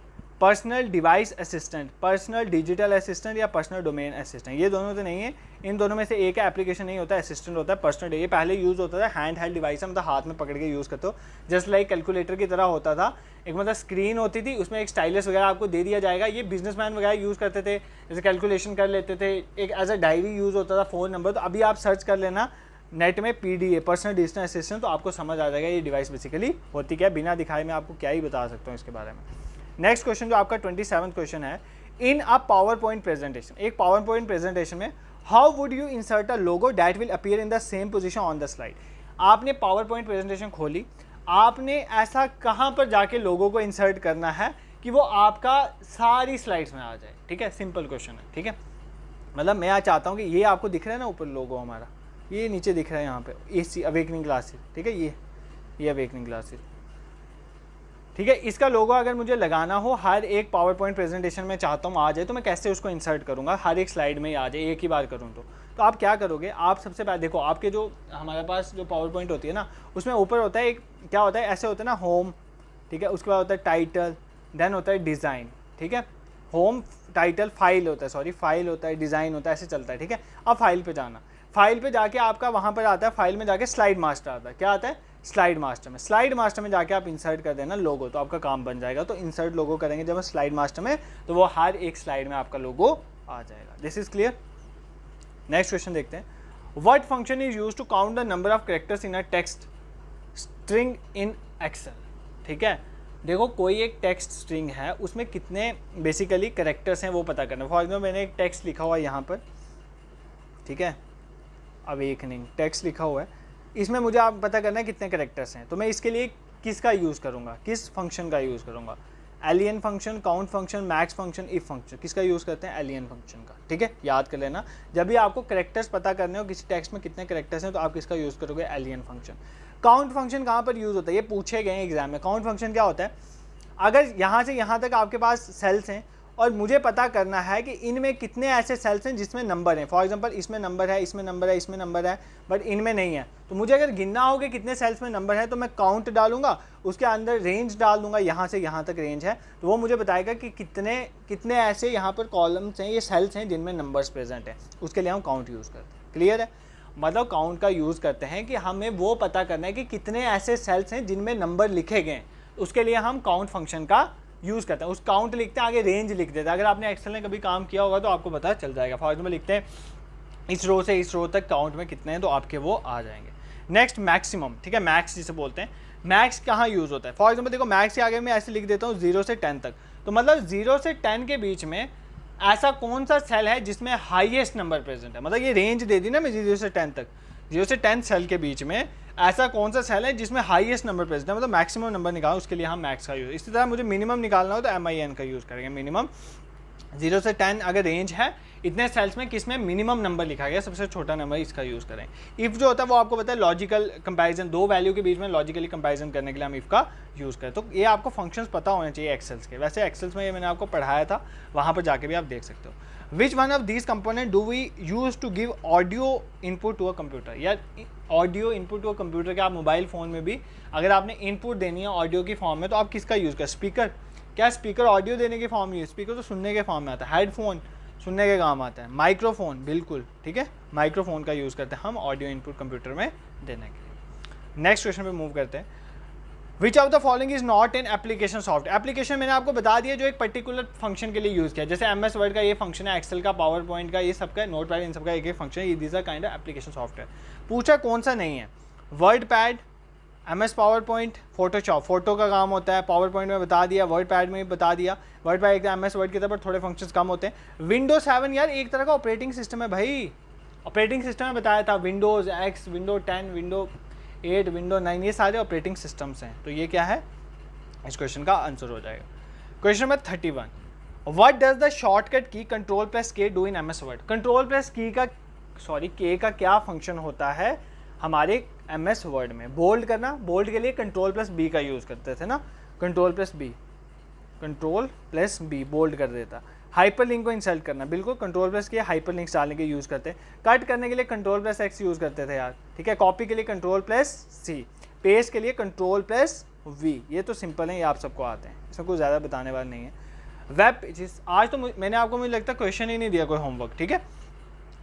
personal device assistant, personal digital assistant या पर्सनल डोमेन असिस्टेंट, ये दोनों तो नहीं है, इन दोनों में से एक है। एप्लीकेशन नहीं होता, असिस्टेंट होता है। पर्सनल ये पहले यूज़ होता था हैंड हेल्ड डिवाइस, मतलब हाथ में पकड़ के यूज़ करते हो, जस्ट लाइक कैलकुलेटर की तरह होता था। एक मतलब स्क्रीन होती थी, उसमें एक स्टाइलस वगैरह आपको दे दिया जाएगा, ये बिजनेसमैन वगैरह यूज़ करते थे, जैसे कैलकुलेशन कर लेते थे। एक एज अ डायरी यूज़ होता था, फ़ोन नंबर। तो अभी आप सर्च कर लेना नेट में PDA, पर्सनल डिजिटल असिस्टेंट, तो आपको समझ आ जाएगा ये डिवाइस बेसिकली होती क्या है। बिना दिखाए मैं आपको क्या ही बता सकता हूँ इसके बारे में। नेक्स्ट क्वेश्चन जो आपका 27 क्वेश्चन है, इन अ पावर पॉइंट प्रेजेंटेशन, एक पावर पॉइंट प्रेजेंटेशन में how would you insert a logo that will appear in the same position on the slide. आपने पावर पॉइंट प्रेजेंटेशन खोली, आपने ऐसा कहाँ पर जाके लोगो को इंसर्ट करना है कि वो आपका सारी स्लाइड्स में आ जाए, ठीक है। सिंपल क्वेश्चन है, ठीक है। मतलब मैं आज चाहता हूँ कि ये आपको दिख रहा है ना ऊपर लोगो हमारा, ये नीचे दिख रहा है यहाँ पे AC अवेकनिंग क्लासेस, ठीक है, ये अवेकनिंग क्लासेस, ठीक है। इसका लोगो अगर मुझे लगाना हो हर एक पावर पॉइंट प्रेजेंटेशन में चाहता हूँ आ जाए, तो मैं कैसे उसको इंसर्ट करूँगा, हर एक स्लाइड में ही आ जाए, एक ही बार करूँ तो आप क्या करोगे, आप सबसे पहले देखो, आपके जो हमारे पास जो पावर पॉइंट होती है ना, उसमें ऊपर होता है एक, क्या होता है, ऐसे होता है ना, होम, ठीक है, उसके बाद होता है टाइटल, देन होता है डिज़ाइन, ठीक है। होम, टाइटल, फाइल होता है, सॉरी फाइल होता है, डिज़ाइन होता है, ऐसे चलता है, ठीक है। अब फाइल पे जाना, फाइल पे जाके आपका वहाँ पर आता है, फाइल में जाके स्लाइड मास्टर आता है, क्या आता है, स्लाइड मास्टर में। स्लाइड मास्टर में जाके आप इंसर्ट कर देना लोगो, तो आपका काम बन जाएगा। तो इंसर्ट लोगो करेंगे जब स्लाइड मास्टर में, तो वो हर एक स्लाइड में आपका लोगो आ जाएगा। This is clear. Next question देखते हैं, what function is used to count the number of characters in a text string in Excel, ठीक है। देखो कोई एक टेक्स्ट स्ट्रिंग है, उसमें कितने बेसिकली कैरेक्टर्स हैं वो पता करना। फॉर एग्जाम्पल मैंने एक टेक्स्ट लिखा हुआ है यहाँ पर, ठीक है, अवेकनिंग टेक्स्ट लिखा हुआ है, इसमें मुझे आप पता करना है कितने कैरेक्टर्स हैं। तो मैं इसके लिए किसका यूज़ करूँगा, किस फंक्शन का यूज़ करूँगा, alien function, count function, max function, if function, किसका यूज़ करते हैं, एलियन फंक्शन का, ठीक है। याद कर लेना, जब भी आपको कैरेक्टर्स पता करने हो किसी टेक्स्ट में कितने कैरेक्टर्स हैं, तो आप किसका यूज़ करोगे, एलियन फंक्शन। काउंट फंक्शन कहाँ पर यूज़ होता है, ये पूछे गए एग्जाम में। काउंट फंक्शन क्या होता है, अगर यहाँ से यहाँ तक आपके पास सेल्स हैं और मुझे पता करना है कि इनमें कितने ऐसे सेल्स हैं जिसमें नंबर हैं। फॉर एग्जांपल इसमें नंबर है, इसमें नंबर है, इसमें नंबर है, बट इनमें नहीं है, तो मुझे अगर गिनना हो कि कितने सेल्स में नंबर है, तो मैं काउंट डालूंगा, उसके अंदर रेंज डाल दूंगा, यहाँ से यहाँ तक रेंज है, तो वो मुझे बताएगा कि कितने ऐसे यहाँ पर कॉलम्स हैं, ये सेल्स हैं जिनमें नंबर्स प्रेजेंट हैं। उसके लिए हम काउंट यूज़ करते हैं। क्लियर है, मतलब काउंट का यूज़ करते हैं कि हमें वो पता करना है कि कितने ऐसे सेल्स हैं जिनमें नंबर लिखे गए हैं। उसके लिए हम काउंट फंक्शन का यूज़ करते हैं। उस काउंट लिखते हैं, आगे रेंज लिख देते हैं। अगर आपने एक्सेल में कभी काम किया होगा तो आपको पता चल जाएगा। फॉर एग्जाम्पल लिखते हैं इस रो से इस रो तक काउंट में कितने हैं, तो आपके वो आ जाएंगे। नेक्स्ट मैक्सिमम, ठीक है, मैक्स जिसे बोलते हैं। मैक्स कहाँ यूज़ होता है, फॉर एग्जाम्पल देखो मैक्स के आगे मैं ऐसे लिख देता हूँ 0 से 10 तक, तो मतलब 0 से 10 के बीच में ऐसा कौन सा सेल है जिसमें हाईएस्ट नंबर प्रेजेंट है। मतलब ये रेंज दे दी ना मैं 0 से 10 तक, 0 से 10 सेल के बीच में ऐसा कौन सा सेल है जिसमें हाईएस्ट नंबर प्रेजेंट है, मतलब मैक्सिमम नंबर निकालो, उसके लिए हम मैक्स का यूज़। इसी तरह मुझे मिनिमम निकालना हो तो MIN का यूज़ करेंगे। मिनिमम 0 से 10 अगर रेंज है, इतने सेल्स में किस में मिनिमम नंबर लिखा गया, सबसे छोटा नंबर, इसका यूज़ करें। इफ़ जो होता है वो आपको पता है लॉजिकल कंपैरिजन, दो वैल्यू के बीच में लॉजिकली कंपैरिजन करने के लिए हम इफ़ का यूज़ करें। तो ये आपको फंक्शंस पता होने चाहिए एक्सेल्स के। वैसे एक्सेल्स में ये मैंने आपको पढ़ाया था, वहाँ पर जाके भी आप देख सकते हो। Which one of these component do we use to give audio input to a computer. या audio input to a computer के आप मोबाइल फ़ोन में भी अगर आपने इनपुट देनी है ऑडियो की फॉर्म में, तो आप किसका यूज़ करें, स्पीकर। क्या स्पीकर ऑडियो देने के फॉर्म में, स्पीकर तो सुनने के फॉर्म में आता है। हेडफोन सुनने के काम आता है। माइक्रोफोन, बिल्कुल ठीक है, माइक्रोफोन का यूज़ करते हैं हम ऑडियो इनपुट कंप्यूटर में देने के लिए। नेक्स्ट क्वेश्चन पे मूव करते हैं। Which of the following is not in application software. Application मैंने आपको बता दिया जो एक पर्टिकुलर फंक्शन के लिए यूज़ किया, जैसे MS वर्ड का ये फंक्शन है, एक्सेल का, पावर पॉइंट का, ये सबका, नोट पैड, इन सबका एक एक फंक्शन है। ये these are kind of application software. पूछा कौन सा नहीं है, WordPad, MS PowerPoint, Photoshop, photo का काम होता है, पावर पॉइंट में बता दिया, वर्ड पैड में भी बता दिया, वर्ड पैड एकदम MS वर्ड की तरह, पर थोड़े फंक्शंस कम होते हैं। विंडोज 7 यार एक तरह का ऑपरेटिंग सिस्टम है भाई, ऑपरेटिंग सिस्टम में बताया था, Windows X, window 10, window 8, window 9, ये सारे ऑपरेटिंग सिस्टम्स हैं। तो ये क्या है, इस क्वेश्चन का आंसर हो जाएगा। Question number 31, what does the shortcut की Ctrl+K do in MS word. K का क्या फंक्शन होता है हमारे MS वर्ड में। बोल्ड करना, बोल्ड के लिए Ctrl+B का यूज़ करते थे ना, Ctrl+B बोल्ड कर देता। हाइपरलिंक को इंसर्ट करना, बिल्कुल Ctrl+K हाइपरलिंक्स डालने के यूज़ करते हैं। कट करने के लिए Ctrl+X यूज़ करते थे यार, ठीक है। कॉपी के लिए Ctrl+C, पेस्ट के लिए Ctrl+V। ये तो सिंपल है, ये आप सबको आते हैं, इसमें कुछ ज़्यादा बताने वाला नहीं है। वेब पेजेस, आज तो मैंने आपको मुझे लगता है क्वेश्चन ही नहीं दिया कोई होमवर्क, ठीक है।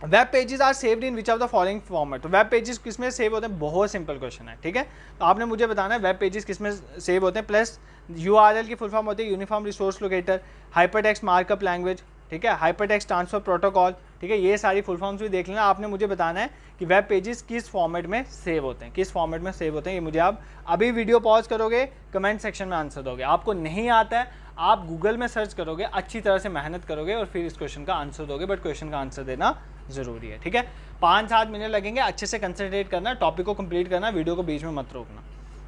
Web pages are saved in which of the following format. तो वेब पेजेस किस में सेव होते हैं, बहुत सिंपल क्वेश्चन है, ठीक है। तो आपने मुझे बताना है वेब पेजेस किस में सेव होते हैं। प्लस URL की फुल फॉर्म होती है uniform resource locator, hypertext markup language, ठीक है, हाइपरटेक्स्ट ट्रांसफर प्रोटोकॉल, ठीक है। ये सारी फुल फॉर्म्स भी देख लेना। आपने मुझे बताना है कि वेब पेजेस किस फॉर्मेट में सेव होते हैं, किस फॉर्मेट में सेव होते हैं। ये मुझे आप अभी वीडियो पॉज करोगे, कमेंट सेक्शन में आंसर दोगे। आपको नहीं आता है, आप गूगल में सर्च करोगे, अच्छी तरह से मेहनत करोगे और फिर इस क्वेश्चन का आंसर दोगे, बट क्वेश्चन का आंसर देना ज़रूरी है, ठीक है। 5-7 मिनट लगेंगे, अच्छे से कंसंट्रेट करना, टॉपिक को कंप्लीट करना, वीडियो को बीच में मत रोकना।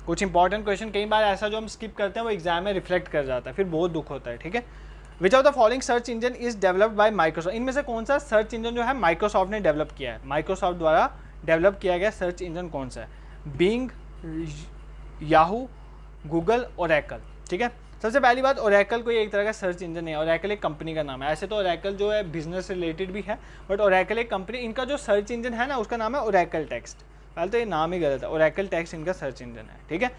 कुछ इंपॉर्टेंट क्वेश्चन कई बार ऐसा जो हम स्किप करते हैं वो एग्जाम में रिफ्लेक्ट कर जाता है, फिर बहुत दुख होता है, ठीक है। Which of the following search engine is developed by Microsoft. इनमें से कौन सा सर्च इंजन जो है माइक्रोसॉफ्ट ने डेवलप किया है, माइक्रोसॉफ्ट द्वारा डेवलप किया गया सर्च इंजन कौन सा है। बिंग, याहू, गूगल, ओरेकल, ठीक है। सबसे पहली बात, ओरेकल कोई एक तरह का सर्च इंजन है, ओरेकल एक कंपनी का नाम है। ऐसे तो ओरेकल जो है बिजनेस रिलेटेड भी है, बट ओरेकल एक कंपनी, इनका जो सर्च इंजन है ना उसका नाम है ओरेकल टेक्स्ट। पहले तो ये नाम ही गलत है, ओरेकल टेक्स्ट इनका सर्च इंजन है, ठीक है।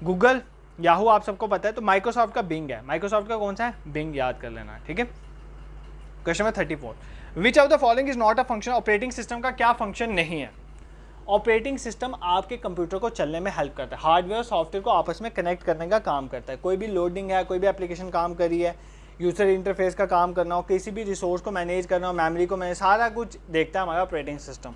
गूगल, याहू आप सबको पता है, तो माइक्रोसॉफ्ट का बिंग है। माइक्रोसॉफ्ट का कौन सा है, बिंग, याद कर लेना, ठीक है। Question number 34, which of the following is not a function. Operating system का क्या फंक्शन नहीं है। ऑपरेटिंग सिस्टम आपके कंप्यूटर को चलने में हेल्प करता है, हार्डवेयर और सॉफ्टवेयर को आपस में कनेक्ट करने का काम करता है। कोई भी लोडिंग है, कोई भी एप्लीकेशन काम कर रही है, यूजर इंटरफेस का काम करना हो, किसी भी रिसोर्स को मैनेज करना हो, मेमोरी को मैनेज, सारा कुछ देखता है हमारा ऑपरेटिंग सिस्टम।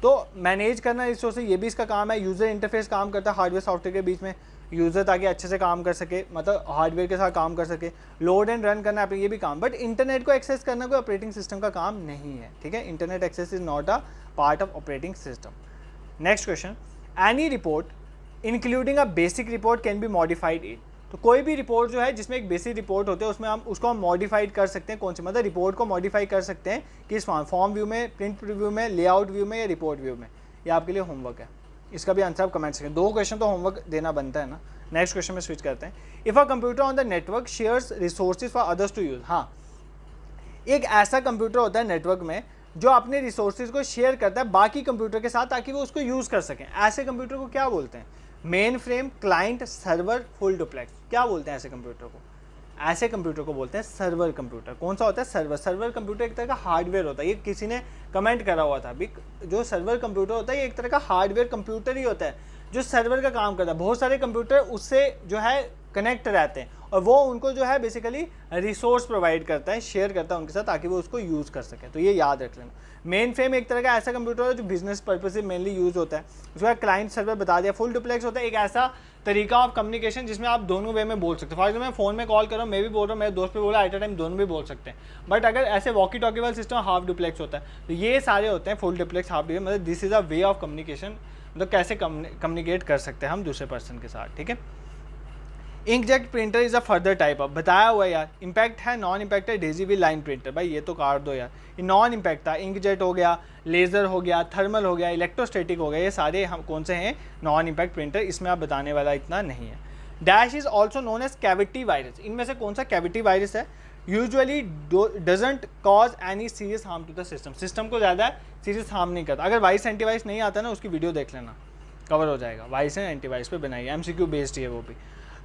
तो मैनेज करना रिसोर्स, ये भी इसका काम है। यूज़र इंटरफेस काम करता है हार्डवेयर सॉफ्टवेयर के बीच में, यूज़र ताकि अच्छे से काम कर सके, मतलब हार्डवेयर के साथ काम कर सके। लोड एंड रन करना ये भी काम, बट इंटरनेट को एक्सेस करना कोई ऑपरेटिंग सिस्टम का काम नहीं है, ठीक है। Internet access is not a part of operating system. Next question, any report including a basic report can be modified in. तो कोई भी रिपोर्ट जो है जिसमें एक बेसिक रिपोर्ट होते हैं उसमें हम उसको मॉडिफाइड कर सकते हैं। कौन सी, मतलब रिपोर्ट को मॉडिफाई कर सकते हैं किस फॉर्म व्यू में, प्रिंट व्यू में, लेआउट व्यू में या रिपोर्ट व्यू में। ये आपके लिए होमवर्क है, इसका भी आंसर आप कमेंट सेक्शन। 2 क्वेश्चन तो होमवर्क देना बनता है ना। नेक्स्ट क्वेश्चन में स्विच करते हैं। If a computer on the network shares resources for others to use. हाँ, एक ऐसा कंप्यूटर होता है नेटवर्क में जो अपने रिसोर्सेज को शेयर करता है बाकी कंप्यूटर के साथ ताकि वो उसको यूज़ कर सकें। ऐसे कंप्यूटर को क्या बोलते हैं, main frame, client, server, full duplex, क्या बोलते हैं ऐसे कंप्यूटर को। ऐसे कंप्यूटर को बोलते हैं सर्वर कंप्यूटर। कौन सा होता है, सर्वर। सर्वर कंप्यूटर एक तरह का हार्डवेयर होता है, ये किसी ने कमेंट करा हुआ था भी, जो सर्वर कंप्यूटर होता है ये एक तरह का हार्डवेयर कंप्यूटर ही होता है जो सर्वर का काम करता है। बहुत सारे कंप्यूटर उससे जो है कनेक्ट रहते हैं और वो उनको जो है बेसिकली रिसोर्स प्रोवाइड करता है, शेयर करता है उनके साथ ताकि वो उसको यूज़ कर सके। तो ये याद रख लेना। मेन फ्रेम एक तरह का ऐसा कंप्यूटर है जो बिजनेस पर्पज से मेनली यूज़ होता है। उसके बाद क्लाइंट सर्वर बता दिया। फुल डुप्लेक्स होता है एक ऐसा तरीका ऑफ कम्युनिकेशन जिसमें आप दोनों वे में बोल सकते हो। फॉर एग्जाम्पल मैं फ़ोन में कॉल कर रहा हूँ, मैं भी बोल रहा हूँ, मेरे दोस्त भी बोल रहा है, एट अ टाइम दोनों भी बोल सकते हैं। बट अगर ऐसे वॉकी टॉकी वाला सिस्टम हाफ डुप्लेक्स होता है। तो ये सारे होते हैं फुल डुप्लेक्स, हाफ डुप्लेक्स, मतलब this is a way of communication, मतलब कैसे कम्युनिकेट कर सकते हैं हम दूसरे पर्सन के साथ, ठीक है। Inkjet printer is a further type of, बताया हुआ है यार। इम्पैक्ट है, नॉन इम्पैक्ट है, डेजीविल लाइन प्रिंटर। भाई ये तो काट दो यार, ये नॉन इम्पैक्ट था। इंकजेट हो गया, लेज़र हो गया, थर्मल हो गया, इलेक्ट्रोस्टैटिक हो गया, ये सारे हम कौन से हैं, नॉन इम्पैक्ट प्रिंटर। इसमें आप बताने वाला इतना नहीं है। Dash is also known as cavity virus. इनमें से कौन सा कैविटी वायरस है। Usually doesn't cause any serious harm to the system. System को ज़्यादा सीरियस हार्म नहीं करता। अगर वाइस एंटीवाइरस नहीं आता ना, उसकी वीडियो देख लेना, कवर हो जाएगा। वाइस एंड एंटीवाइरस पे बनाई है, MCQ बेस्ड है वो भी।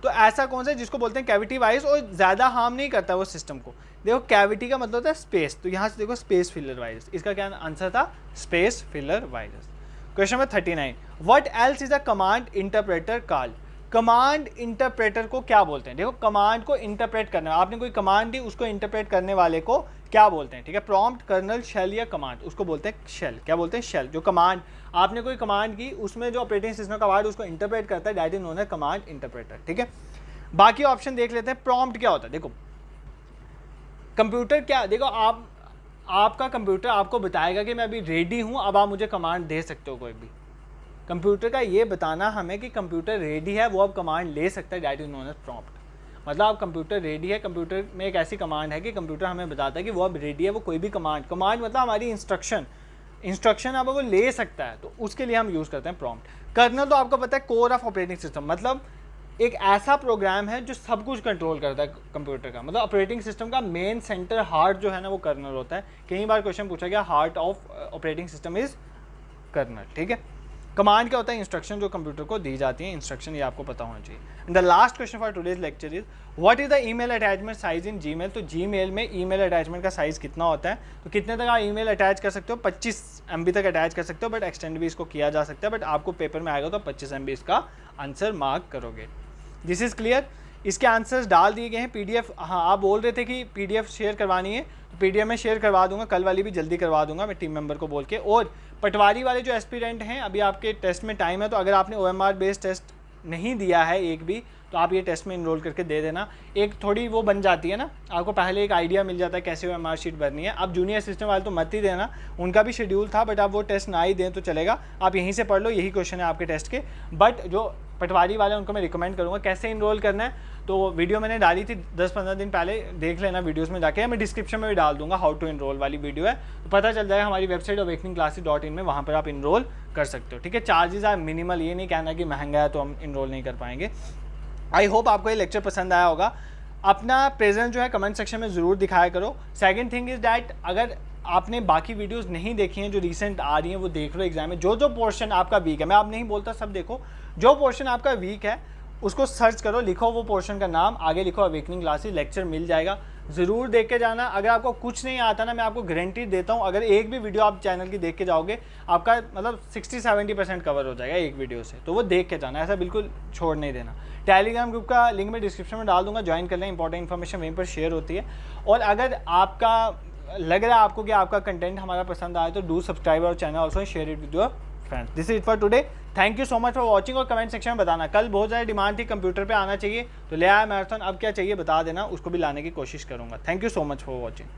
तो ऐसा कौन सा है जिसको बोलते हैं कैविटी वायरस और ज़्यादा हार्म नहीं करता वो सिस्टम को। देखो कैविटी का मतलब होता है स्पेस, तो यहाँ से देखो स्पेस फिलर वायरस, इसका क्या आंसर था, space filler virus. Question number 39, what else is a command interpreter called. Command interpreter को क्या बोलते हैं। देखो कमांड को इंटरप्रेट करना, आपने कोई कमांड दी, उसको इंटरप्रेट करने वाले को क्या बोलते हैं, ठीक है। प्रॉम्प्ट, कर्नल, शेल या कमांड, उसको बोलते हैं शेल। क्या बोलते हैं? शेल। जो कमांड, आपने कोई कमांड की, उसमें जो ऑपरेटिंग सिस्टम का वर्ड उसको इंटरप्रेट करता है, that is known as command interpreter, ठीक है। बाकी ऑप्शन देख लेते हैं। प्रॉम्प्ट क्या होता है? देखो कंप्यूटर क्या, देखो आपका कंप्यूटर आपको बताएगा कि मैं अभी रेडी हूँ, अब आप मुझे कमांड दे सकते हो कोई भी। कंप्यूटर का ये बताना हमें कि कंप्यूटर रेडी है, वो अब कमांड ले सकता है, that is known as prompt. मतलब आप कंप्यूटर रेडी है, कंप्यूटर में एक ऐसी कमांड है कि कंप्यूटर हमें बताता है कि वो अब रेडी है, वो कोई भी कमांड मतलब हमारी इंस्ट्रक्शन अब वो ले सकता है, तो उसके लिए हम यूज़ करते हैं प्रॉम्प्ट। कर्नल तो आपको पता है कोर ऑफ ऑपरेटिंग सिस्टम, मतलब एक ऐसा प्रोग्राम है जो सब कुछ कंट्रोल करता है कंप्यूटर का, मतलब ऑपरेटिंग सिस्टम का मेन सेंटर हार्ट जो है ना वो कर्नल होता है। कई बार क्वेश्चन पूछा गया heart of operating system is kernel, ठीक है। कमांड क्या होता है? इंस्ट्रक्शन जो कंप्यूटर को दी जाती है, इंस्ट्रक्शन ये आपको पता होना चाहिए। The last question for today's lecture is what is the email attachment size in Gmail. तो जीमेल में ईमेल अटैचमेंट का साइज कितना होता है? तो कितने तक आप ईमेल अटैच कर सकते हो? 25 MB तक अटैच कर सकते हो, बट एक्सटेंड भी इसको किया जा सकता है, बट आपको पेपर में आएगा तो 25 MB इसका आंसर मार्क करोगे। This is clear. इसके आंसर्स डाल दिए गए हैं PDF। हाँ, आप बोल रहे थे कि PDF शेयर करवानी है, तो PDF में शेयर करवा दूंगा, कल वाली भी जल्दी करवा दूंगा मैं टीम मेंबर को बोल के। और पटवारी वाले जो एस्पिरेंट हैं, अभी आपके टेस्ट में टाइम है, तो अगर आपने OMR बेस्ड टेस्ट नहीं दिया है एक भी, तो आप ये टेस्ट में इनरोल करके दे देना। एक थोड़ी वो बन जाती है ना, आपको पहले एक आइडिया मिल जाता है कैसे OMR शीट भरनी है। अब जूनियर असिस्टेंट वाले तो मत ही देना, उनका भी शेड्यूल था, बट आप वो टेस्ट ना ही दें तो चलेगा, आप यहीं से पढ़ लो, यही क्वेश्चन है आपके टेस्ट के। बट जो पटवारी वाले उनको मैं रिकमेंड करूँगा कैसे इनरोल करना है, तो वीडियो मैंने डाली थी 10-15 दिन पहले, देख लेना वीडियोस में जाके, मैं डिस्क्रिप्शन में भी डाल दूंगा, हाउ टू इनरोल वाली वीडियो है, तो पता चल जाएगा हमारी वेबसाइट awakeningclasses.in में, वहाँ पर आप इनरोल कर सकते हो, ठीक है। चार्जेस आर मिनिमल, ये नहीं कहना कि महंगा है तो हम इनरोल नहीं कर पाएंगे। आई होप आपको ये लेक्चर पसंद आया होगा। अपना प्रेजेंस जो है कमेंट सेक्शन में ज़रूर दिखाया करो। सेकंड थिंग इज़ दैट अगर आपने बाकी वीडियोस नहीं देखी हैं जो रिसेंट आ रही हैं, वो देख लो एग्जाम में। जो पोर्शन आपका वीक है, मैं आप नहीं बोलता सब देखो, जो पोर्शन आपका वीक है उसको सर्च करो, लिखो वो पोर्शन का नाम, आगे लिखो अवेकनिंग क्लासेस, लेक्चर मिल जाएगा, ज़रूर देख के जाना। अगर आपको कुछ नहीं आता ना, मैं आपको गारंटी देता हूँ, अगर एक भी वीडियो आप चैनल की देख के जाओगे, आपका मतलब 60-70% कवर हो जाएगा एक वीडियो से, तो वो देख के जाना, ऐसा बिल्कुल छोड़ नहीं देना। टेलीग्राम ग्रुप का लिंक मैं डिस्क्रिप्शन में डाल दूंगा, ज्वाइन कर लें, इंपॉर्टेंट इन्फॉर्मेशन वहीं पर शेयर होती है। और अगर आपका लग रहा है आपको कि आपका कंटेंट हमारा पसंद आए, तो do subscribe our channel, also share it with your friends. This is it for today, thank you so much for watching. और कमेंट सेक्शन में बताना, कल बहुत ज़्यादा डिमांड थी कंप्यूटर पे आना चाहिए, तो ले आया मैराथन, अब क्या चाहिए बता देना, उसको भी लाने की कोशिश करूँगा। Thank you so much for watching.